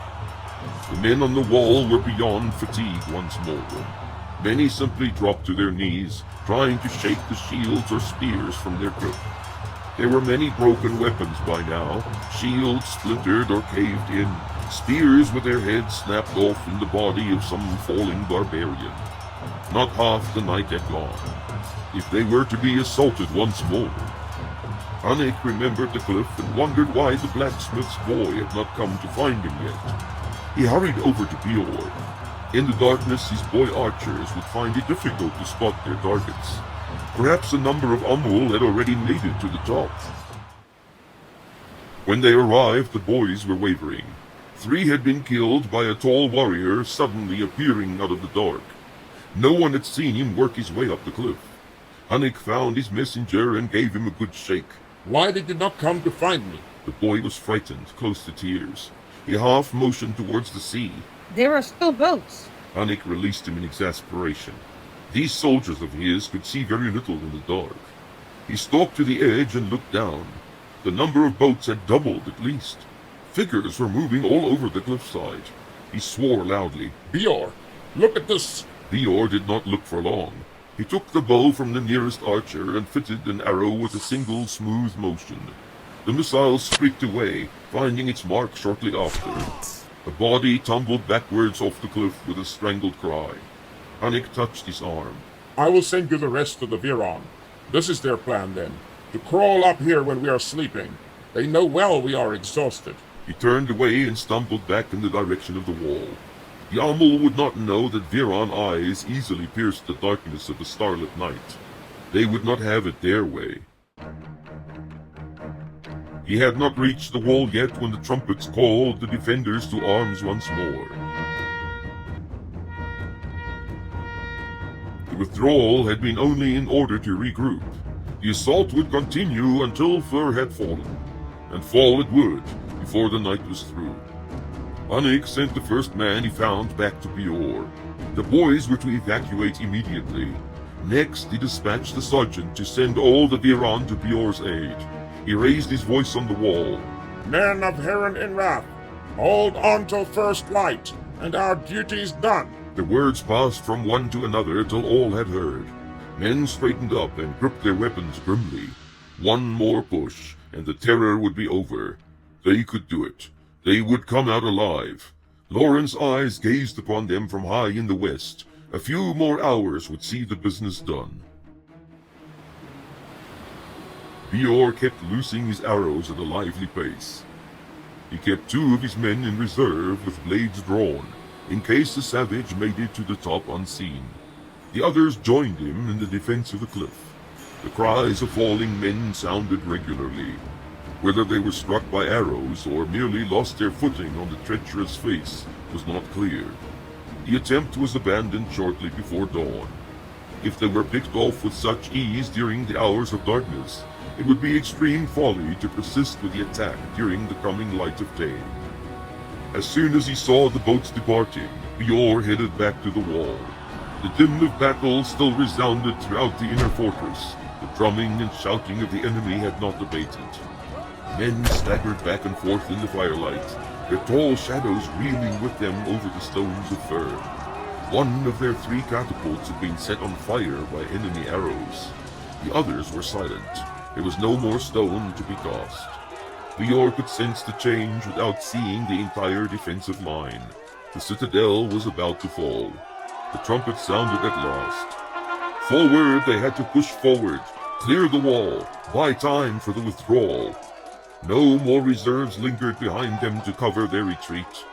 The men on the wall were beyond fatigue once more. Many simply dropped to their knees, trying to shake the shields or spears from their grip. There were many broken weapons by now, shields splintered or caved in, spears with their heads snapped off in the body of some falling barbarian. Not half the night had gone. If they were to be assaulted once more. Hunnick remembered the cliff and wondered why the blacksmith's boy had not come to find him yet. He hurried over to Bior. In the darkness, his boy archers would find it difficult to spot their targets. Perhaps a number of Amul had already made it to the top. When they arrived, the boys were wavering. 3 had been killed by a tall warrior suddenly appearing out of the dark. No one had seen him work his way up the cliff. Hunnick found his messenger and gave him a good shake. Why did you not come to find me? The boy was frightened, close to tears. He half motioned towards the sea. there are still boats. Hunnick released him in exasperation. These soldiers of his could see very little in the dark. He stalked to the edge and looked down. The number of boats had doubled at least. Figures were moving all over the cliffside. He swore loudly. Bior, look at this! Bior did not look for long. He took the bow from the nearest archer and fitted an arrow with a single smooth motion. The missile streaked away, finding its mark shortly after. The body tumbled backwards off the cliff with a strangled cry. Hunnick touched his arm. I will send you the rest of the Viron. This is their plan then, to crawl up here when we are sleeping. They know well we are exhausted. He turned away and stumbled back in the direction of the wall. Yamul would not know that Viron eyes easily pierced the darkness of the starlit night. They would not have it their way. He had not reached the wall yet when the trumpets called the defenders to arms once more. The withdrawal had been only in order to regroup. The assault would continue until Fur had fallen, and fall it would before the night was through. Anik sent the first man he found back to Bior. The boys were to evacuate immediately. Next, he dispatched the sergeant to send all the Viran to Bior's aid. He raised his voice on the wall. Men of Heron in Wrath, hold on till first light, and our duty's done. The words passed from one to another till all had heard. Men straightened up and gripped their weapons grimly. One more push, and the terror would be over. They could do it. They would come out alive. Lauren's eyes gazed upon them from high in the west. A few more hours would see the business done. Bior kept loosing his arrows at a lively pace. He kept 2 of his men in reserve with blades drawn, in case the savage made it to the top unseen. The others joined him in the defense of the cliff. The cries of falling men sounded regularly. Whether they were struck by arrows or merely lost their footing on the treacherous face was not clear. The attempt was abandoned shortly before dawn. If they were picked off with such ease during the hours of darkness, it would be extreme folly to persist with the attack during the coming light of day. As soon as he saw the boats departing, Bior headed back to the wall. The din of battle still resounded throughout the inner fortress. The drumming and shouting of the enemy had not abated. Men staggered back and forth in the firelight, their tall shadows reeling with them over the stones of fir. One of their 3 catapults had been set on fire by enemy arrows. The others were silent. There was no more stone to be tossed. Bior could sense the change without seeing the entire defensive line. The citadel was about to fall. The trumpet sounded at last. Forward, they had to push forward, clear the wall, buy time for the withdrawal. No more reserves lingered behind them to cover their retreat.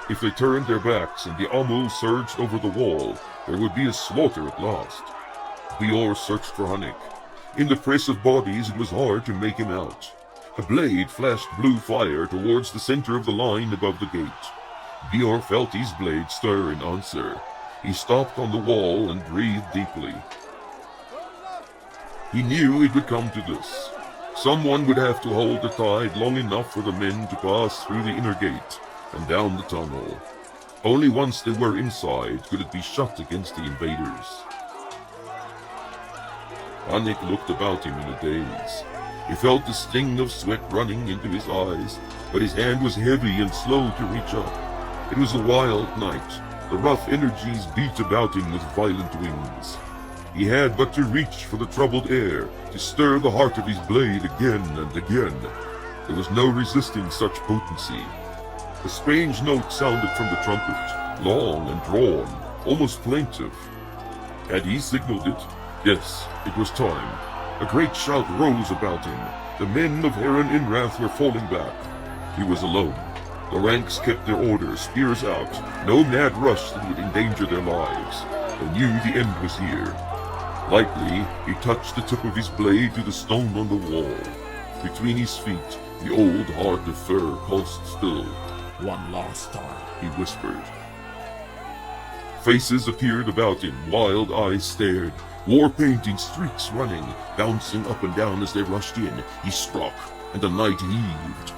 If they turned their backs and the Amul surged over the wall, there would be a slaughter at last. Bior searched for Hanik. In the press of bodies, it was hard to make him out. A blade flashed blue fire towards the center of the line above the gate. Bior felt his blade stir in answer. He stopped on the wall and breathed deeply. He knew it would come to this. Someone would have to hold the tide long enough for the men to pass through the inner gate and down the tunnel. Only once they were inside could it be shut against the invaders. Anik looked about him in a daze. He felt the sting of sweat running into his eyes, but his hand was heavy and slow to reach up. It was a wild night. The rough energies beat about him with violent wings. He had but to reach for the troubled air, to stir the heart of his blade again and again. There was no resisting such potency. A strange note sounded from the trumpet, long and drawn, almost plaintive. Had he signaled it? Yes, it was time. A great shout rose about him. The men of Heron in Wrath were falling back. He was alone. The ranks kept their order, spears out. No mad rush that would endanger their lives. They knew the end was here. Lightly, he touched the tip of his blade to the stone on the wall. Between his feet, the old heart of fur pulsed still. One last time, he whispered. Faces appeared about him, wild eyes stared, war paint in streaks running, bouncing up and down as they rushed in. He struck, and the night heaved.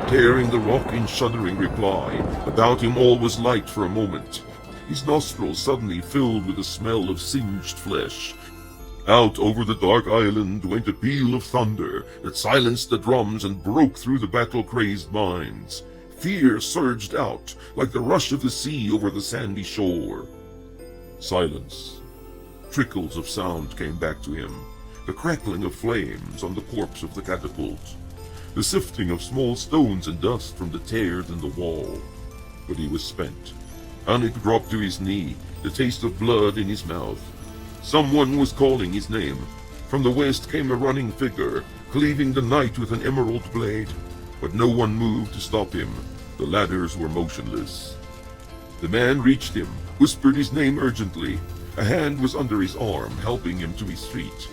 Tearing the rock in shuddering reply, about him all was light for a moment. His nostrils suddenly filled with the smell of singed flesh. Out over the dark island went a peal of thunder that silenced the drums and broke through the battle-crazed minds. Fear surged out like the rush of the sea over the sandy shore. Silence. Trickles of sound came back to him. The crackling of flames on the corpse of the catapult. The sifting of small stones and dust from the tears in the wall. But he was spent. Anik dropped to his knee, the taste of blood in his mouth. Someone was calling his name. From the west came a running figure, cleaving the night with an emerald blade. But no one moved to stop him. The ladders were motionless. The man reached him, whispered his name urgently. A hand was under his arm, helping him to his feet.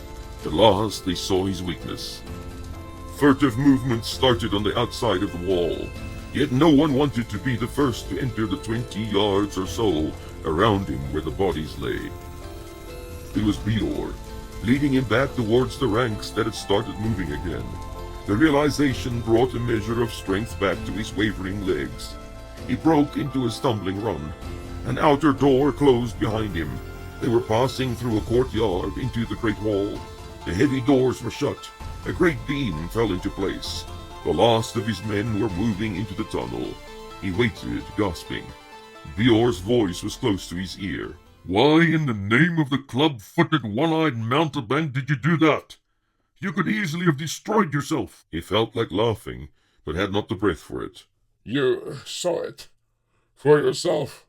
At last they saw his weakness. Furtive movements started on the outside of the wall, yet no one wanted to be the first to enter the 20 yards or so around him where the bodies lay. It was Bior, leading him back towards the ranks that had started moving again. The realization brought a measure of strength back to his wavering legs. He broke into a stumbling run. An outer door closed behind him. They were passing through a courtyard into the great hall. The heavy doors were shut. A great beam fell into place. The last of his men were moving into the tunnel. He waited, gasping. Bior's voice was close to his ear. Why in the name of the club-footed, one-eyed mountebank did you do that? You could easily have destroyed yourself. He felt like laughing, but had not the breath for it. You saw it for yourself.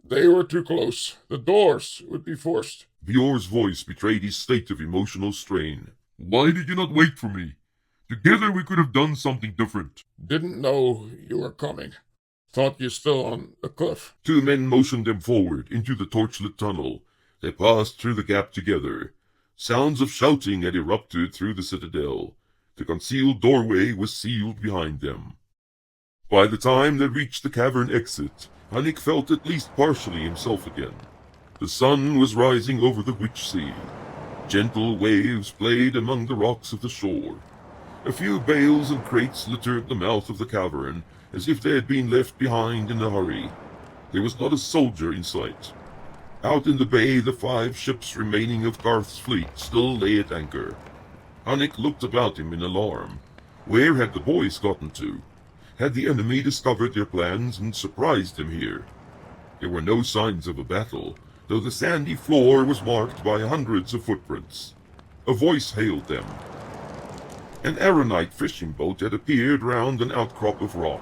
They were too close. The doors would be forced. Bior's voice betrayed his state of emotional strain. Why did you not wait for me? Together we could have done something different. Didn't know you were coming. Thought you still on the cliff. 2 men motioned them forward into the torchlit tunnel. They passed through the gap together. Sounds of shouting had erupted through the citadel. The concealed doorway was sealed behind them. By the time they reached the cavern exit, Hunnick felt at least partially himself again. The sun was rising over the Witch Sea. Gentle waves played among the rocks of the shore. A few bales and crates littered the mouth of the cavern, as if they had been left behind in a hurry. There was not a soldier in sight. Out in the bay, the 5 ships remaining of Garth's fleet still lay at anchor. Hunnick looked about him in alarm. Where had the boys gotten to? Had the enemy discovered their plans and surprised them here? There were no signs of a battle, though the sandy floor was marked by hundreds of footprints. A voice hailed them. An Aeronite fishing boat had appeared round an outcrop of rock.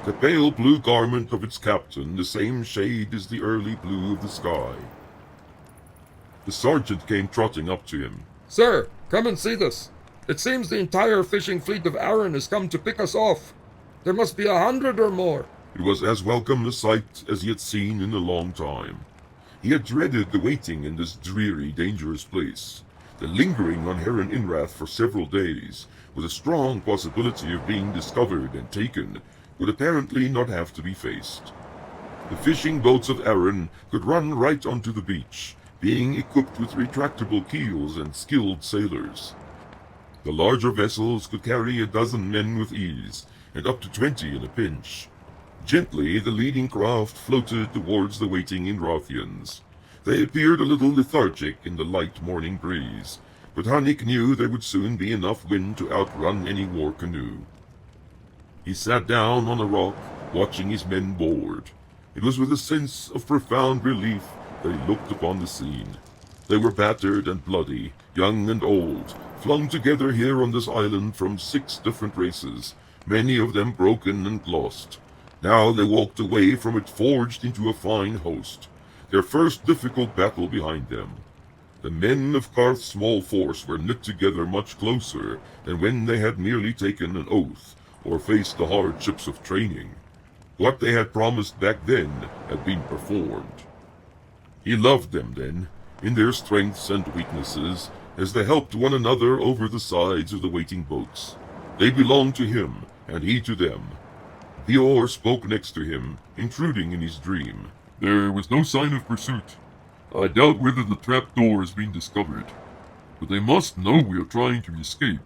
The pale blue garment of its captain the same shade as the early blue of the sky. The sergeant came trotting up to him. Sir, come and see this. It seems the entire fishing fleet of Arran has come to pick us off. There must be 100 or more. It was as welcome a sight as he had seen in a long time. He had dreaded the waiting in this dreary, dangerous place. The lingering on Heron Inrath for several days, with a strong possibility of being discovered and taken, would apparently not have to be faced. The fishing boats of Arran could run right onto the beach, being equipped with retractable keels and skilled sailors. The larger vessels could carry a dozen men with ease, and up to 20 in a pinch. Gently, the leading craft floated towards the waiting Inrathians. They appeared a little lethargic in the light morning breeze, but Hunnick knew there would soon be enough wind to outrun any war canoe. He sat down on a rock, watching his men board. It was with a sense of profound relief that he looked upon the scene. They were battered and bloody, young and old, flung together here on this island from 6 different races, many of them broken and lost. Now they walked away from it forged into a fine host, their first difficult battle behind them. The men of Garth's small force were knit together much closer than when they had merely taken an oath or faced the hardships of training. What they had promised back then had been performed. He loved them then, in their strengths and weaknesses, as they helped one another over the sides of the waiting boats. They belonged to him, and he to them. Bior spoke next to him, intruding in his dream. There was no sign of pursuit. I doubt whether the trapdoor has been discovered. But they must know we are trying to escape.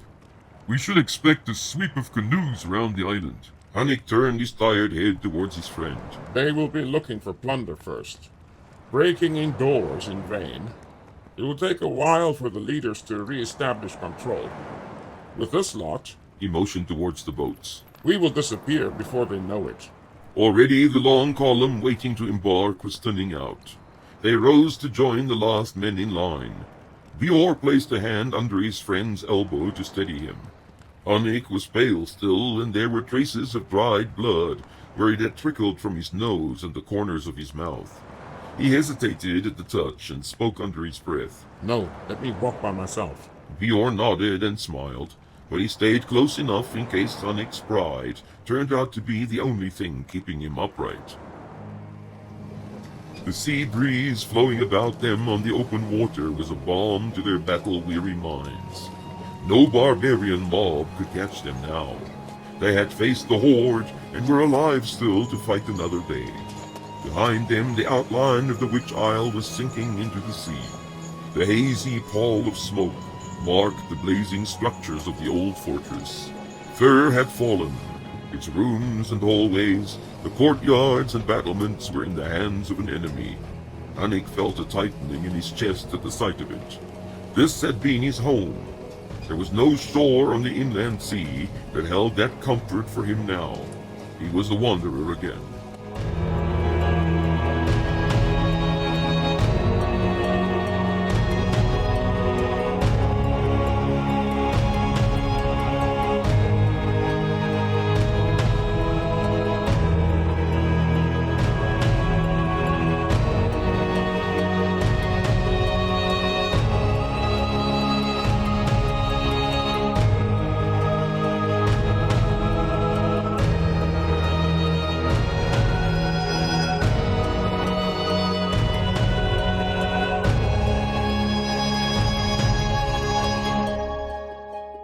We should expect a sweep of canoes around the island. Hunnick turned his tired head towards his friend. They will be looking for plunder first. Breaking indoors in vain. It will take a while for the leaders to re-establish control. With this lot, He motioned towards the boats. we will disappear before they know it. Already the long column waiting to embark was thinning out. They rose to join the last men in line. Bior placed a hand under his friend's elbow to steady him. Hunnick was pale still, and there were traces of dried blood where it had trickled from his nose and the corners of his mouth. He hesitated at the touch and spoke under his breath. No, let me walk by myself. Bior nodded and smiled, but he stayed close enough in case Hunnick's pride turned out to be the only thing keeping him upright. The sea breeze flowing about them on the open water was a balm to their battle-weary minds. No barbarian mob could catch them now. They had faced the horde and were alive still to fight another day. Behind them, the outline of the Witch Isle was sinking into the sea. The hazy pall of smoke marked the blazing structures of the old fortress. Fur had fallen. Its rooms and hallways, the courtyards and battlements were in the hands of an enemy. Anik felt a tightening in his chest at the sight of it. This had been his home. There was no shore on the inland sea that held that comfort for him now. He was a wanderer again.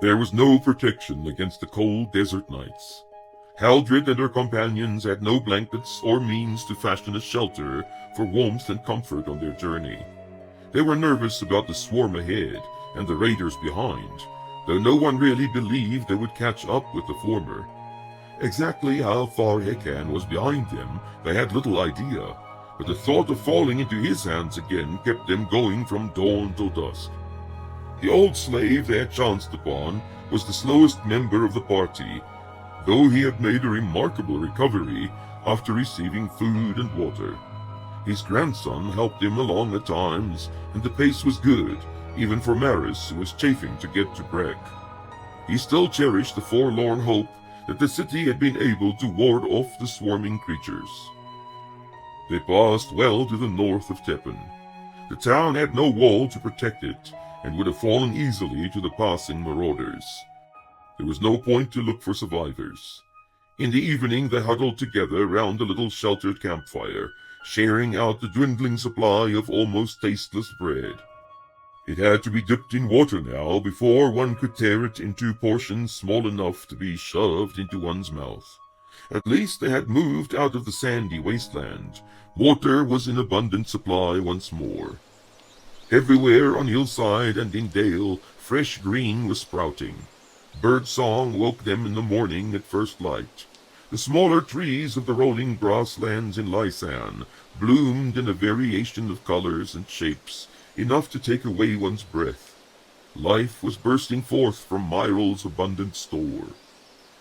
There was no protection against the cold desert nights. Haldred and her companions had no blankets or means to fashion a shelter for warmth and comfort on their journey. They were nervous about the swarm ahead and the raiders behind, though no one really believed they would catch up with the former. Exactly how far Hekan was behind them, they had little idea, but the thought of falling into his hands again kept them going from dawn till dusk. The old slave they had chanced upon was the slowest member of the party, though he had made a remarkable recovery after receiving food and water. His grandson helped him along at times, and the pace was good, even for Maris, who was chafing to get to Breck. He still cherished the forlorn hope that the city had been able to ward off the swarming creatures. They passed well to the north of Teppen. The town had no wall to protect it, and would have fallen easily to the passing marauders. There was no point to look for survivors. In the evening they huddled together round a little sheltered campfire, sharing out the dwindling supply of almost tasteless bread. It had to be dipped in water now before one could tear it into portions small enough to be shoved into one's mouth. At least they had moved out of the sandy wasteland. Water was in abundant supply once more. Everywhere on hillside and in dale, fresh green was sprouting. Bird song woke them in the morning at first light. The smaller trees of the rolling grasslands in Lysan bloomed in a variation of colors and shapes, enough to take away one's breath. Life was bursting forth from Myral's abundant store.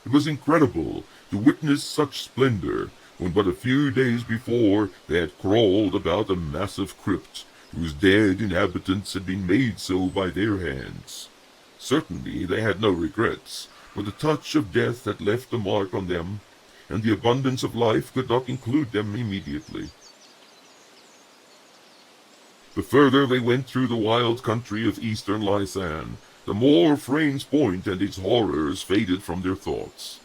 It was incredible to witness such splendor when but a few days before they had crawled about a massive crypt whose dead inhabitants had been made so by their hands. Certainly they had no regrets, for the touch of death had left a mark on them, and the abundance of life could not include them immediately. The further they went through the wild country of eastern Lysan, the more Freyne's Point and its horrors faded from their thoughts.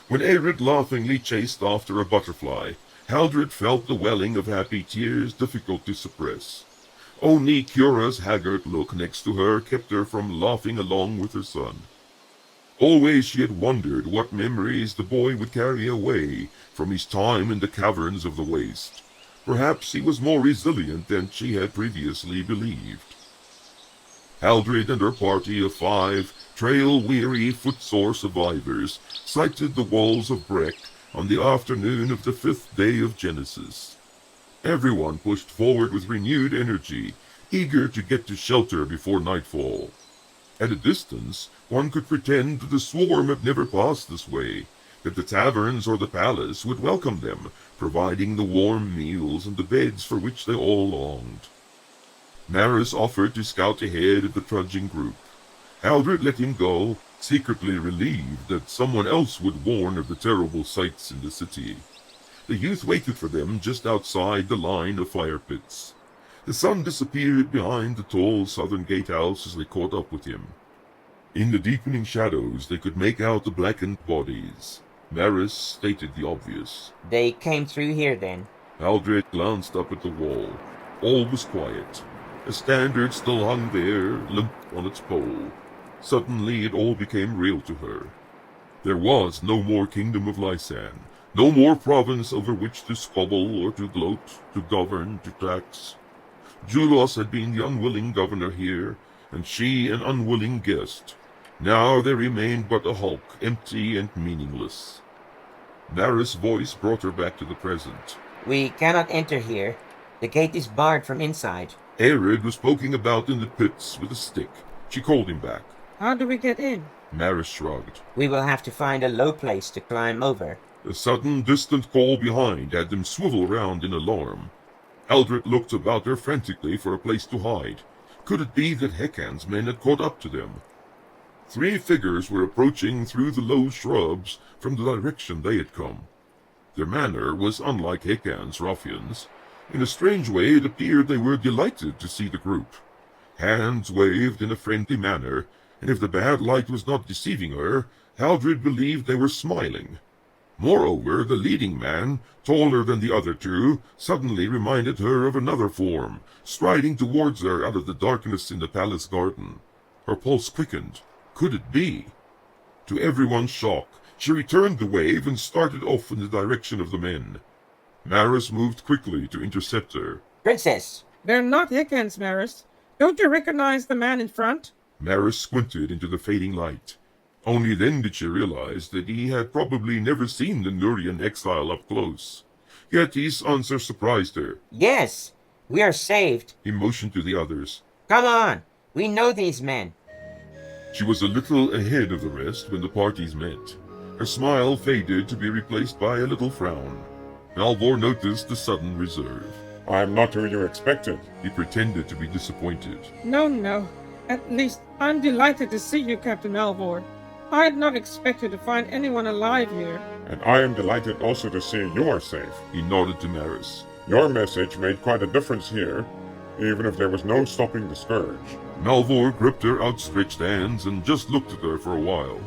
When Arid laughingly chased after a butterfly, Haldred felt the welling of happy tears difficult to suppress. Only Cura's haggard look next to her kept her from laughing along with her son. Always she had wondered what memories the boy would carry away from his time in the caverns of the waste. Perhaps he was more resilient than she had previously believed. Haldred and her party of 5 trail-weary, footsore survivors sighted the walls of Breck on the afternoon of the 5th day of Genesis. Everyone pushed forward with renewed energy, eager to get to shelter before nightfall. At a distance, one could pretend that the swarm had never passed this way, that the taverns or the palace would welcome them, providing the warm meals and the beds for which they all longed. Maris offered to scout ahead of the trudging group. Haldred let him go, secretly relieved that someone else would warn of the terrible sights in the city. The youth waited for them just outside the line of fire pits. The sun disappeared behind the tall southern gatehouse as they caught up with him. In the deepening shadows they could make out the blackened bodies. Maris stated the obvious. They came through here then. Haldred glanced up at the wall. All was quiet. A standard still hung there, limp on its pole. Suddenly it all became real to her. There was no more kingdom of Lysan, no more province over which to squabble or to gloat, to govern, to tax. Julos had been the unwilling governor here, and she an unwilling guest. Now there remained but a hulk, empty and meaningless. Maris' voice brought her back to the present. We cannot enter here. The gate is barred from inside. Arid was poking about in the pits with a stick. She called him back. How do we get in? Maris shrugged. We will have to find a low place to climb over. A sudden, distant call behind had them swivel round in alarm. Haldred looked about her frantically for a place to hide. Could it be that Hekan's men had caught up to them? 3 figures were approaching through the low shrubs from the direction they had come. Their manner was unlike Hekan's ruffians. In a strange way it appeared they were delighted to see the group. Hands waved in a friendly manner, and if the bad light was not deceiving her, Haldred believed they were smiling. Moreover, the leading man, taller than the other 2, suddenly reminded her of another form, striding towards her out of the darkness in the palace garden. Her pulse quickened. Could it be? To everyone's shock, she returned the wave and started off in the direction of the men. Maris moved quickly to intercept her. Princess! They're not Hickens, Maris. Don't you recognize the man in front? Maris squinted into the fading light. Only then did she realize that he had probably never seen the Nurian exile up close. Yet his answer surprised her. Yes! We are saved. He motioned to the others. Come on! We know these men. She was a little ahead of the rest when the parties met. Her smile faded to be replaced by a little frown. Malvor noticed the sudden reserve. I am not who you expected. He pretended to be disappointed. No. At least, I'm delighted to see you, Captain Alvor. I had not expected to find anyone alive here. And I am delighted also to see you are safe. He nodded to Maris. Your message made quite a difference here, even if there was no stopping the scourge. Malvor gripped her outstretched hands and just looked at her for a while.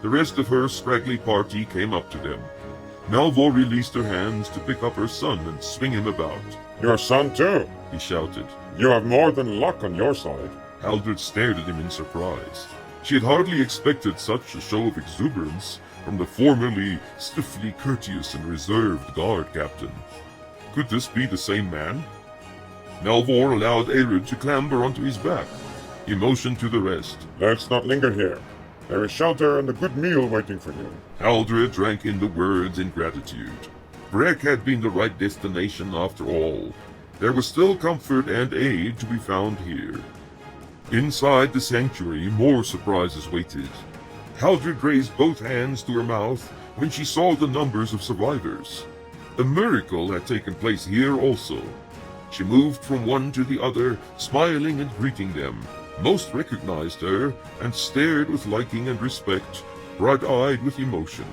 The rest of her scraggly party came up to them. Malvor released her hands to pick up her son and swing him about. Your son too! He shouted. You have more than luck on your side. Haldred stared at him in surprise. She had hardly expected such a show of exuberance from the formerly stiffly courteous and reserved guard captain. Could this be the same man? Malvor allowed Arid to clamber onto his back. He motioned to the rest. Let's not linger here. There is shelter and a good meal waiting for you. Haldred drank in the words in gratitude. Breck had been the right destination after all. There was still comfort and aid to be found here. Inside the sanctuary, more surprises waited. Haldred raised both hands to her mouth when she saw the numbers of survivors. A miracle had taken place here also. She moved from one to the other, smiling and greeting them. Most recognized her and stared with liking and respect, bright-eyed with emotion.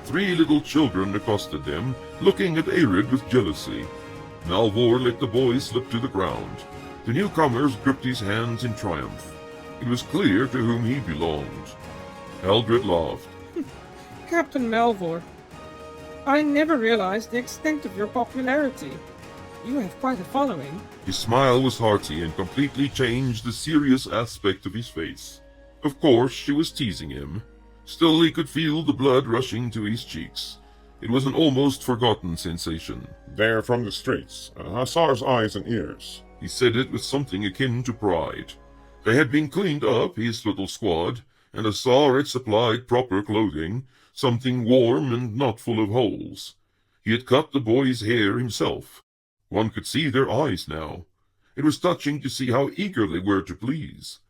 3 little children accosted them, looking at Arid with jealousy. Malvor let the boy slip to the ground. The newcomers gripped his hands in triumph. It was clear to whom he belonged. Haldred laughed. Captain Malvor, I never realized the extent of your popularity. You have quite a following. His smile was hearty and completely changed the serious aspect of his face. Of course, she was teasing him. Still, he could feel the blood rushing to his cheeks. It was an almost forgotten sensation. They're from the streets, Hussar's eyes and ears. He said it with something akin to pride. They had been cleaned up, his little squad, and Hussar had supplied proper clothing, something warm and not full of holes. He had cut the boy's hair himself. One could see their eyes now. It was touching to see how eager they were to please.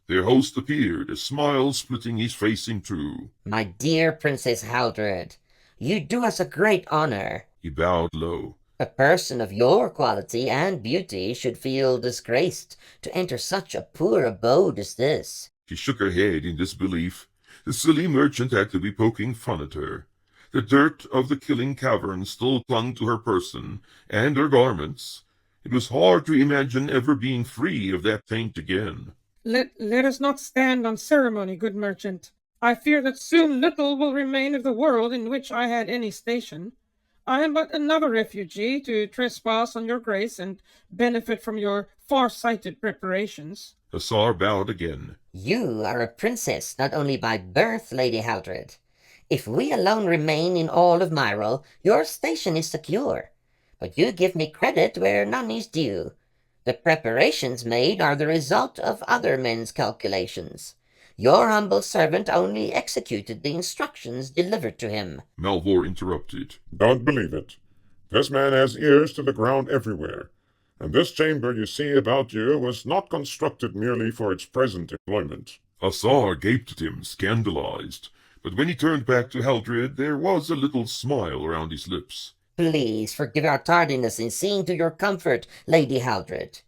Their host appeared, a smile splitting his face in two. My dear Princess Haldred, you do us a great honor. He bowed low. A person of your quality and beauty should feel disgraced to enter such a poor abode as this. She shook her head in disbelief. The silly merchant had to be poking fun at her. The dirt of the killing cavern still clung to her person and her garments. It was hard to imagine ever being free of that taint again. Let us not stand on ceremony, good merchant. I fear that soon little will remain of the world in which I had any station. I am but another refugee to trespass on your grace and benefit from your far-sighted preparations. Hussar bowed again. You are a princess not only by birth, Lady Haldred. If we alone remain in all of Myrtle, your station is secure. But you give me credit where none is due. The preparations made are the result of other men's calculations. Your humble servant only executed the instructions delivered to him. Malvor interrupted. Don't believe it. This man has ears to the ground everywhere, and this chamber you see about you was not constructed merely for its present employment. Asar gaped at him, scandalized, but when he turned back to Haldred, there was a little smile around his lips. Please forgive our tardiness in seeing to your comfort, Lady Haldred.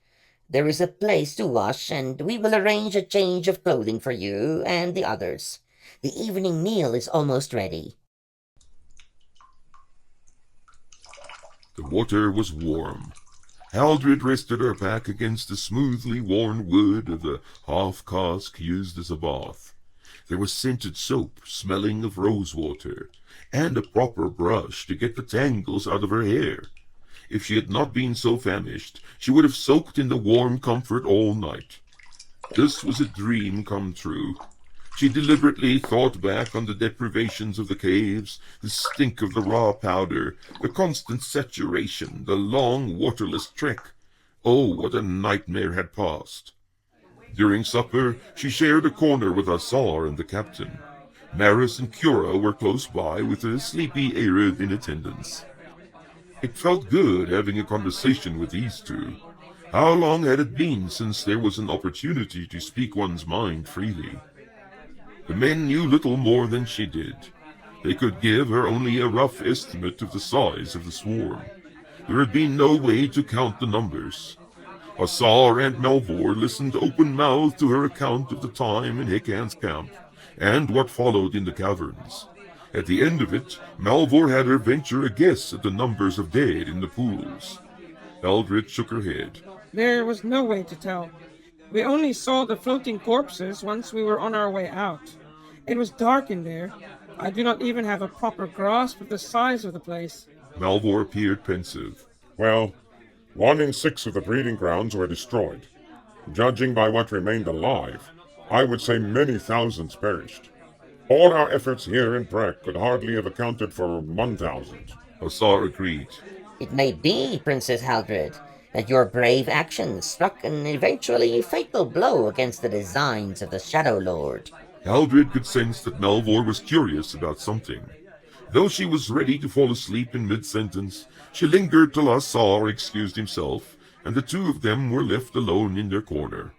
There is a place to wash, and we will arrange a change of clothing for you and the others. The evening meal is almost ready. The water was warm. Haldred rested her back against the smoothly worn wood of the half-cask used as a bath. There was scented soap, smelling of rosewater, and a proper brush to get the tangles out of her hair. If she had not been so famished, she would have soaked in the warm comfort all night. This was a dream come true. She deliberately thought back on the deprivations of the caves, the stink of the raw powder, the constant saturation, the long waterless trek. Oh, what a nightmare had passed! During supper, she shared a corner with Asar and the captain. Maris and Cura were close by with a sleepy Arid in attendance. It felt good having a conversation with these two. How long had it been since there was an opportunity to speak one's mind freely? The men knew little more than she did. They could give her only a rough estimate of the size of the swarm. There had been no way to count the numbers. Asar and Malvor listened open-mouthed to her account of the time in Hekan's camp, and what followed in the caverns. At the end of it, Malvor had her venture a guess at the numbers of dead in the pools. Haldred shook her head. There was no way to tell. We only saw the floating corpses once we were on our way out. It was dark in there. I do not even have a proper grasp of the size of the place. Malvor appeared pensive. Well, 1 in 6 of the breeding grounds were destroyed. Judging by what remained alive, I would say many thousands perished. All our efforts here in Breck could hardly have accounted for 1,000. Asar agreed. It may be, Princess Haldred, that your brave actions struck an eventually fatal blow against the designs of the Shadow Lord. Haldred could sense that Malvor was curious about something. Though she was ready to fall asleep in mid-sentence, she lingered till Asar excused himself, and the two of them were left alone in their corner.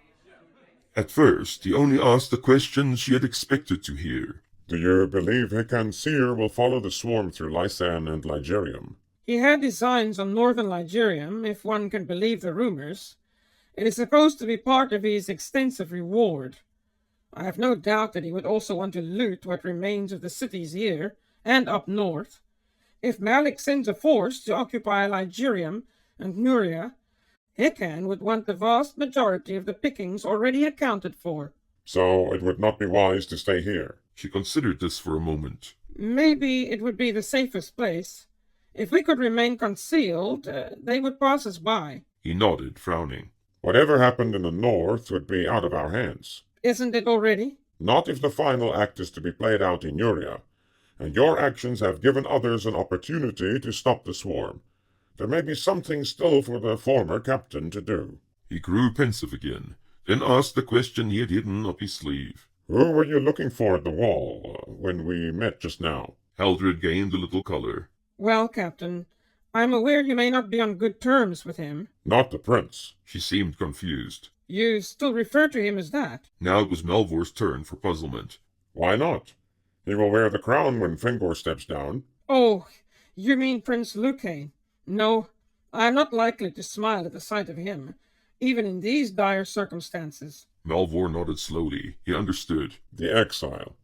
At first, he only asked the questions she had expected to hear. Do you believe Hekan Seer will follow the swarm through Lysan and Ligerium? He had designs on northern Ligerium, if one can believe the rumors. It is supposed to be part of his extensive reward. I have no doubt that he would also want to loot what remains of the cities here and up north. If Malik sends a force to occupy Ligerium and Nuria, Hekan would want the vast majority of the pickings already accounted for. So it would not be wise to stay here. She considered this for a moment. Maybe it would be the safest place. If we could remain concealed, they would pass us by. He nodded, frowning. Whatever happened in the north would be out of our hands. Isn't it already? Not if the final act is to be played out in Nuria, and your actions have given others an opportunity to stop the swarm. There may be something still for the former captain to do. He grew pensive again, then asked the question he had hidden up his sleeve. Who were you looking for at the wall when we met just now? Haldred gained a little color. Well, Captain, I am aware you may not be on good terms with him. Not the prince. She seemed confused. You still refer to him as that? Now it was Malvor's turn for puzzlement. Why not? He will wear the crown when Fingor steps down. Oh, you mean Prince Lucane. No, I am not likely to smile at the sight of him, even in these dire circumstances. Malvor nodded slowly. He understood. The exile.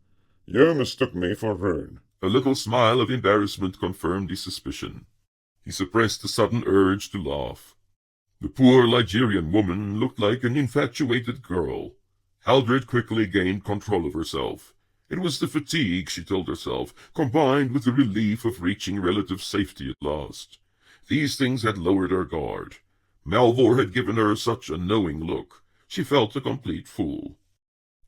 You mistook me for Rune. A little smile of embarrassment confirmed his suspicion. He suppressed a sudden urge to laugh. The poor Ligerian woman looked like an infatuated girl. Haldred quickly gained control of herself. It was the fatigue, she told herself, combined with the relief of reaching relative safety at last. These things had lowered her guard. Malvor had given her such a knowing look. She felt a complete fool.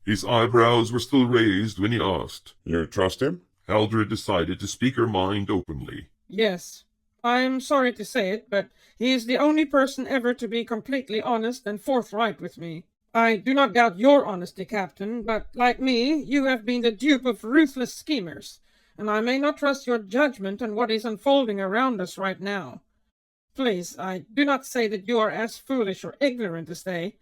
His eyebrows were still raised when he asked. You trust him? Haldred decided to speak her mind openly. Yes. I'm sorry to say it, but he is the only person ever to be completely honest and forthright with me. I do not doubt your honesty, Captain, but like me, you have been the dupe of ruthless schemers, and I may not trust your judgment on what is unfolding around us right now. Please, I do not say that you are as foolish or ignorant as they.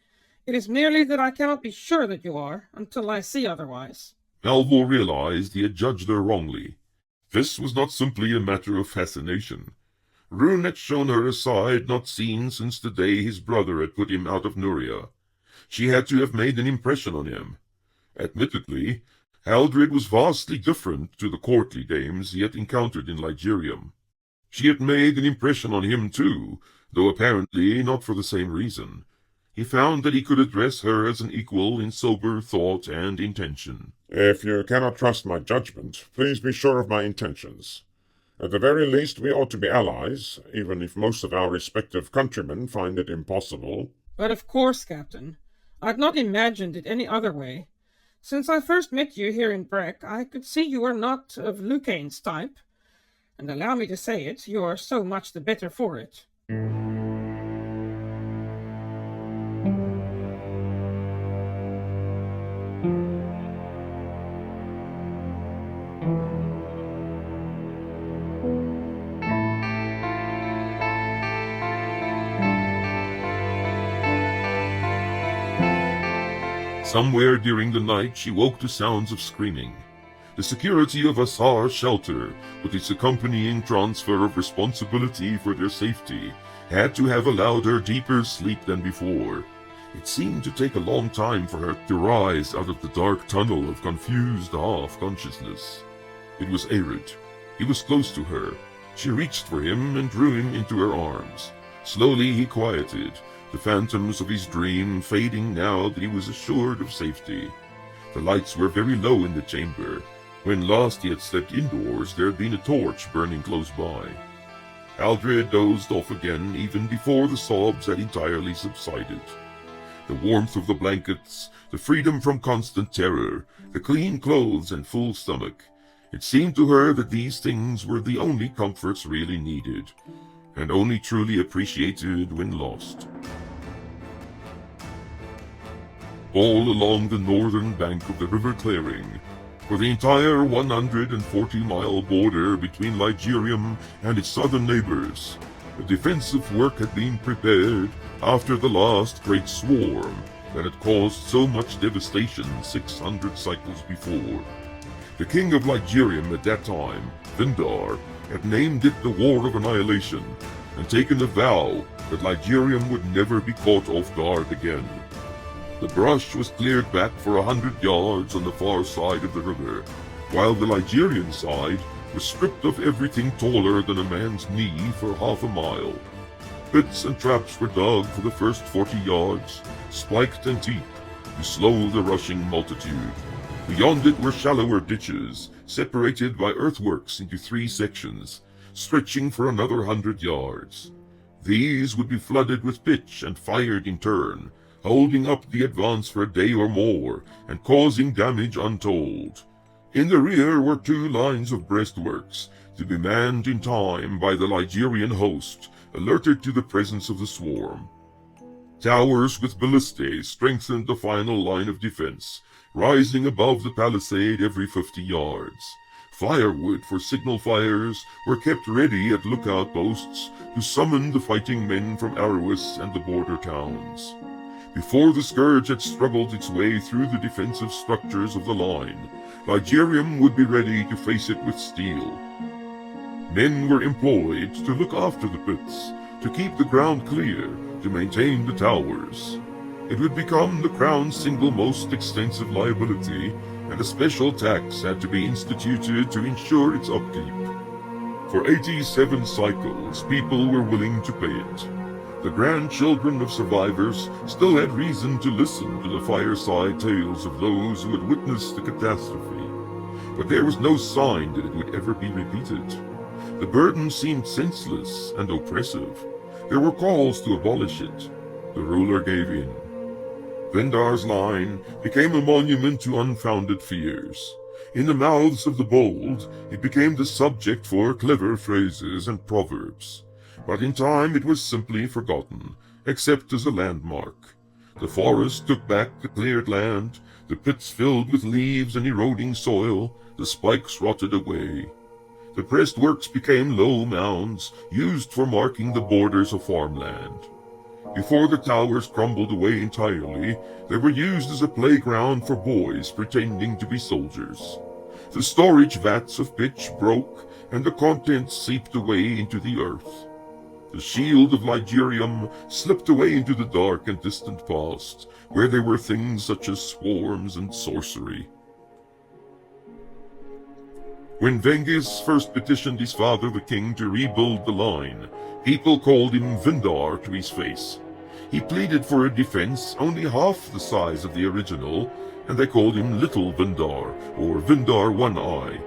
It is merely that I cannot be sure that you are, until I see otherwise. Malvo realized he had judged her wrongly. This was not simply a matter of fascination. Rune had shown her a side not seen since the day his brother had put him out of Nuria. She had to have made an impression on him. Admittedly, Haldred was vastly different to the courtly dames he had encountered in Ligurium. She had made an impression on him too, though apparently not for the same reason. He found that he could address her as an equal in sober thought and intention. If you cannot trust my judgment, please be sure of my intentions. At the very least, we ought to be allies, even if most of our respective countrymen find it impossible. But of course, Captain. I'd not imagined it any other way. Since I first met you here in Breck, I could see you were not of Lucane's type. And allow me to say it, you are so much the better for it. Somewhere during the night she woke to sounds of screaming. The security of Asar's shelter, with its accompanying transfer of responsibility for their safety, had to have allowed her deeper sleep than before. It seemed to take a long time for her to rise out of the dark tunnel of confused half-consciousness. It was Arid. He was close to her. She reached for him and drew him into her arms. Slowly he quieted, the phantoms of his dream fading now that he was assured of safety. The lights were very low in the chamber. When last he had slept indoors, there had been a torch burning close by. Haldred dozed off again even before the sobs had entirely subsided. The warmth of the blankets, the freedom from constant terror, the clean clothes and full stomach. It seemed to her that these things were the only comforts really needed, and only truly appreciated when lost. All along the northern bank of the river clearing, for the entire 140-mile border between Ligurium and its southern neighbors, the defensive work had been prepared after the last great swarm that had caused so much devastation 600 cycles before. The king of Ligurium at that time, Vindar, had named it the War of Annihilation, and taken a vow that Ligurium would never be caught off guard again. The brush was cleared back for 100 yards on the far side of the river, while the Ligurian side was stripped of everything taller than a man's knee for half a mile. Pits and traps were dug for the first 40 yards, spiked and deep, to slow the rushing multitude. Beyond it were shallower ditches, separated by earthworks into 3 sections, stretching for another 100 yards. These would be flooded with pitch and fired in turn, holding up the advance for a day or more, and causing damage untold. In the rear were 2 lines of breastworks, to be manned in time by the Ligurian host, alerted to the presence of the swarm. Towers with ballistae strengthened the final line of defense, rising above the palisade every 50 yards. Firewood for signal fires were kept ready at lookout posts to summon the fighting men from Arowis and the border towns. Before the scourge had struggled its way through the defensive structures of the line, Ligurium would be ready to face it with steel. Men were employed to look after the pits, to keep the ground clear, to maintain the towers. It would become the crown's single most extensive liability, and a special tax had to be instituted to ensure its upkeep. For 87 cycles, people were willing to pay it. The grandchildren of survivors still had reason to listen to the fireside tales of those who had witnessed the catastrophe, but there was no sign that it would ever be repeated. The burden seemed senseless and oppressive. There were calls to abolish it. The ruler gave in. Vendar's line became a monument to unfounded fears. In the mouths of the bold, it became the subject for clever phrases and proverbs. But in time it was simply forgotten, except as a landmark. The forest took back the cleared land, the pits filled with leaves and eroding soil, the spikes rotted away. The pressed works became low mounds, used for marking the borders of farmland. Before the towers crumbled away entirely, they were used as a playground for boys pretending to be soldiers. The storage vats of pitch broke, and the contents seeped away into the earth. The shield of Ligurium slipped away into the dark and distant past, where there were things such as swarms and sorcery. When Venges first petitioned his father the king to rebuild the line, people called him Vindar to his face. He pleaded for a defense only half the size of the original, and they called him Little Vindar, or Vindar One-Eye.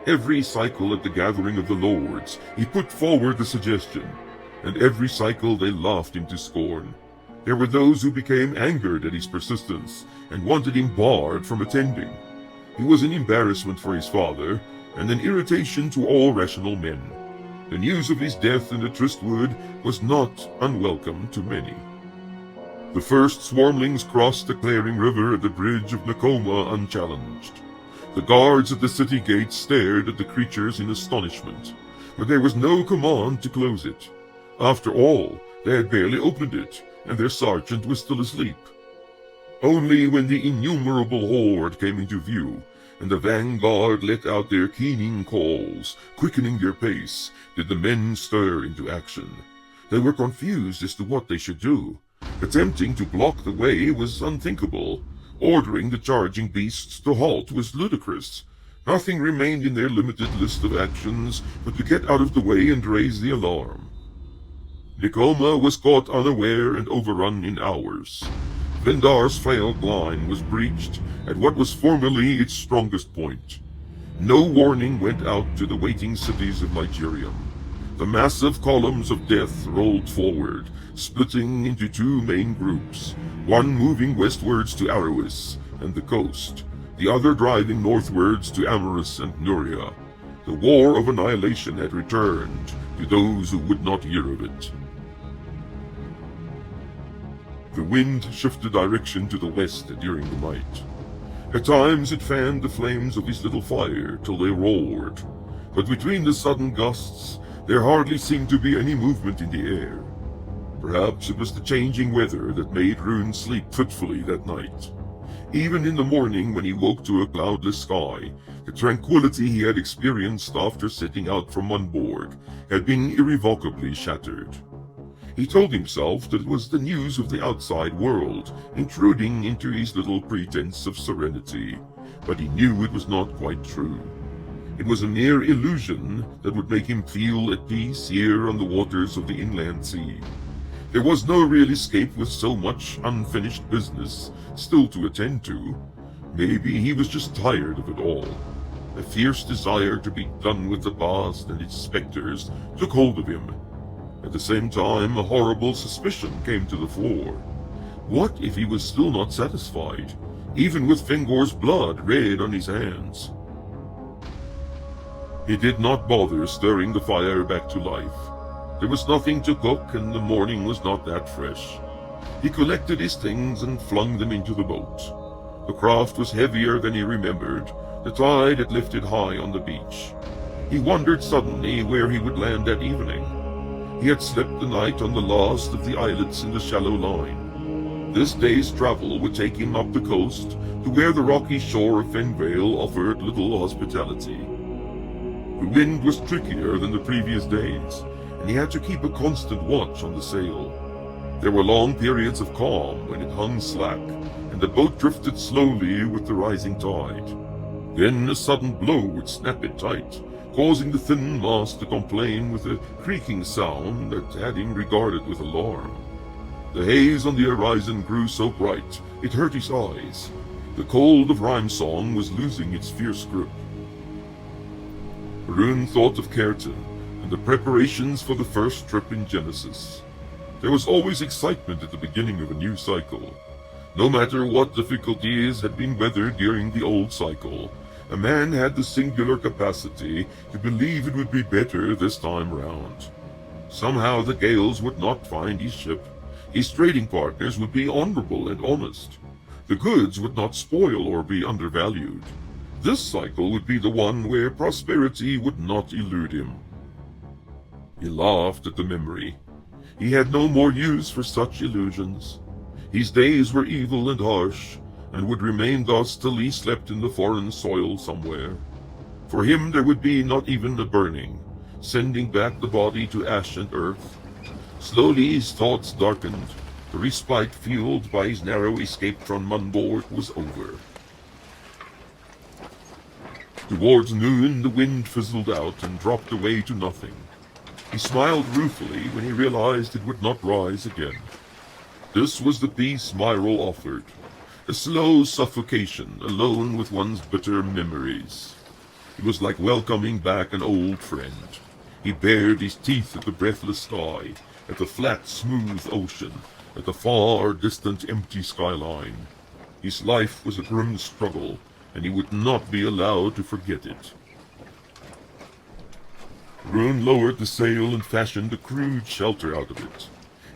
Every cycle at the gathering of the lords, he put forward the suggestion, and every cycle they laughed him to scorn. There were those who became angered at his persistence, and wanted him barred from attending. He was an embarrassment for his father, and an irritation to all rational men. The news of his death in the Tristwood was not unwelcome to many. The first swarmlings crossed the Clearing River at the bridge of Nakoma unchallenged. The guards at the city gates stared at the creatures in astonishment, but there was no command to close it. After all, they had barely opened it, and their sergeant was still asleep. Only when the innumerable horde came into view, and the vanguard let out their keening calls, quickening their pace, did the men stir into action. They were confused as to what they should do. Attempting to block the way was unthinkable. Ordering the charging beasts to halt was ludicrous. Nothing remained in their limited list of actions but to get out of the way and raise the alarm. Nakoma was caught unaware and overrun in hours. Vendar's failed line was breached at what was formerly its strongest point. No warning went out to the waiting cities of Ligurium. The massive columns of death rolled forward, splitting into two main groups, one moving westwards to Arois and the coast, the other driving northwards to Amorous and Nuria. The war of annihilation had returned to those who would not hear of it. The wind shifted direction to the west during the night. At times it fanned the flames of his little fire till they roared, but between the sudden gusts there hardly seemed to be any movement in the air. Perhaps it was the changing weather that made Rune sleep fitfully that night. Even in the morning when he woke to a cloudless sky, the tranquility he had experienced after setting out from Munborg had been irrevocably shattered. He told himself that it was the news of the outside world intruding into his little pretense of serenity, but he knew it was not quite true. It was a mere illusion that would make him feel at peace here on the waters of the inland sea. There was no real escape with so much unfinished business still to attend to. Maybe he was just tired of it all. A fierce desire to be done with the past and its specters took hold of him. At the same time, a horrible suspicion came to the fore. What if he was still not satisfied, even with Fengor's blood red on his hands? He did not bother stirring the fire back to life. There was nothing to cook, and the morning was not that fresh. He collected his things and flung them into the boat. The craft was heavier than he remembered. The tide had lifted high on the beach. He wondered suddenly where he would land that evening. He had slept the night on the last of the islets in the shallow line. This day's travel would take him up the coast to where the rocky shore of Fenvale offered little hospitality. The wind was trickier than the previous days, and he had to keep a constant watch on the sail. There were long periods of calm when it hung slack, and the boat drifted slowly with the rising tide. Then a sudden blow would snap it tight, causing the thin mast to complain with a creaking sound that had him regarded with alarm. The haze on the horizon grew so bright it hurt his eyes. The cold of rhyme song was losing its fierce grip. Rune thought of Cairton and the preparations for the first trip in Genesis. There was always excitement at the beginning of a new cycle. No matter what difficulties had been weathered during the old cycle, a man had the singular capacity to believe it would be better this time round. Somehow the Gales would not find his ship. His trading partners would be honorable and honest. The goods would not spoil or be undervalued. This cycle would be the one where prosperity would not elude him. He laughed at the memory. He had no more use for such illusions. His days were evil and harsh, and would remain thus till he slept in the foreign soil somewhere. For him there would be not even a burning, sending back the body to ash and earth. Slowly his thoughts darkened. The respite fueled by his narrow escape from Munborg was over. Towards noon the wind fizzled out and dropped away to nothing. He smiled ruefully when he realized it would not rise again. This was the peace Myril offered. A slow suffocation alone with one's bitter memories. It was like welcoming back an old friend. He bared his teeth at the breathless sky, at the flat, smooth ocean, at the far, distant, empty skyline. His life was a grim struggle, and he would not be allowed to forget it. Rune lowered the sail and fashioned a crude shelter out of it.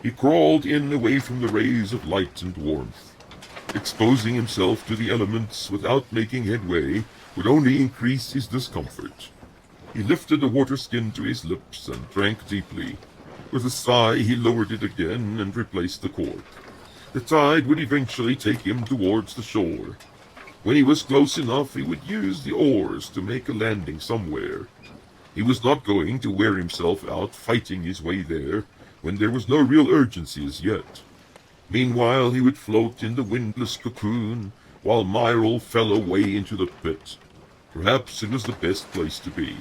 He crawled in away from the rays of light and warmth. Exposing himself to the elements without making headway would only increase his discomfort. He lifted the water skin to his lips and drank deeply. With a sigh, he lowered it again and replaced the cork. The tide would eventually take him towards the shore. When he was close enough, he would use the oars to make a landing somewhere. He was not going to wear himself out fighting his way there, when there was no real urgency as yet. Meanwhile, he would float in the windless cocoon, while Myril fell away into the pit. Perhaps it was the best place to be.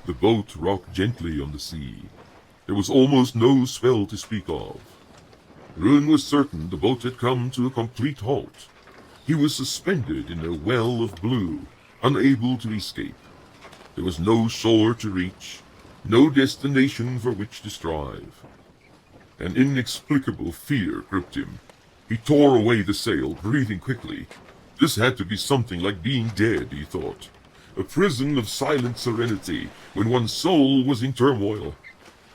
The boat rocked gently on the sea. There was almost no swell to speak of. Rune was certain the boat had come to a complete halt. He was suspended in a well of blue, unable to escape. There was no shore to reach, no destination for which to strive. An inexplicable fear gripped him. He tore away the sail, breathing quickly. This had to be something like being dead, he thought. A prison of silent serenity when one's soul was in turmoil.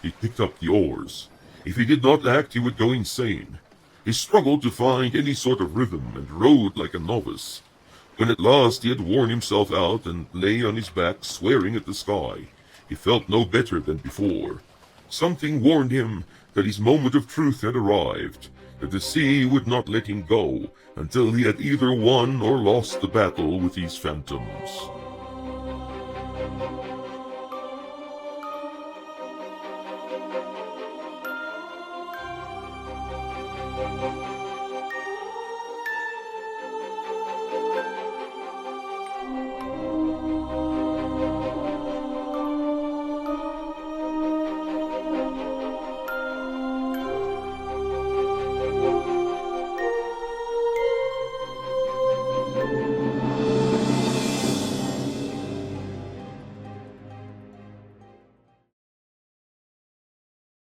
He picked up the oars. If he did not act, he would go insane. He struggled to find any sort of rhythm and rowed like a novice. When at last he had worn himself out and lay on his back swearing at the sky, he felt no better than before. Something warned him that his moment of truth had arrived, that the sea would not let him go until he had either won or lost the battle with these phantoms.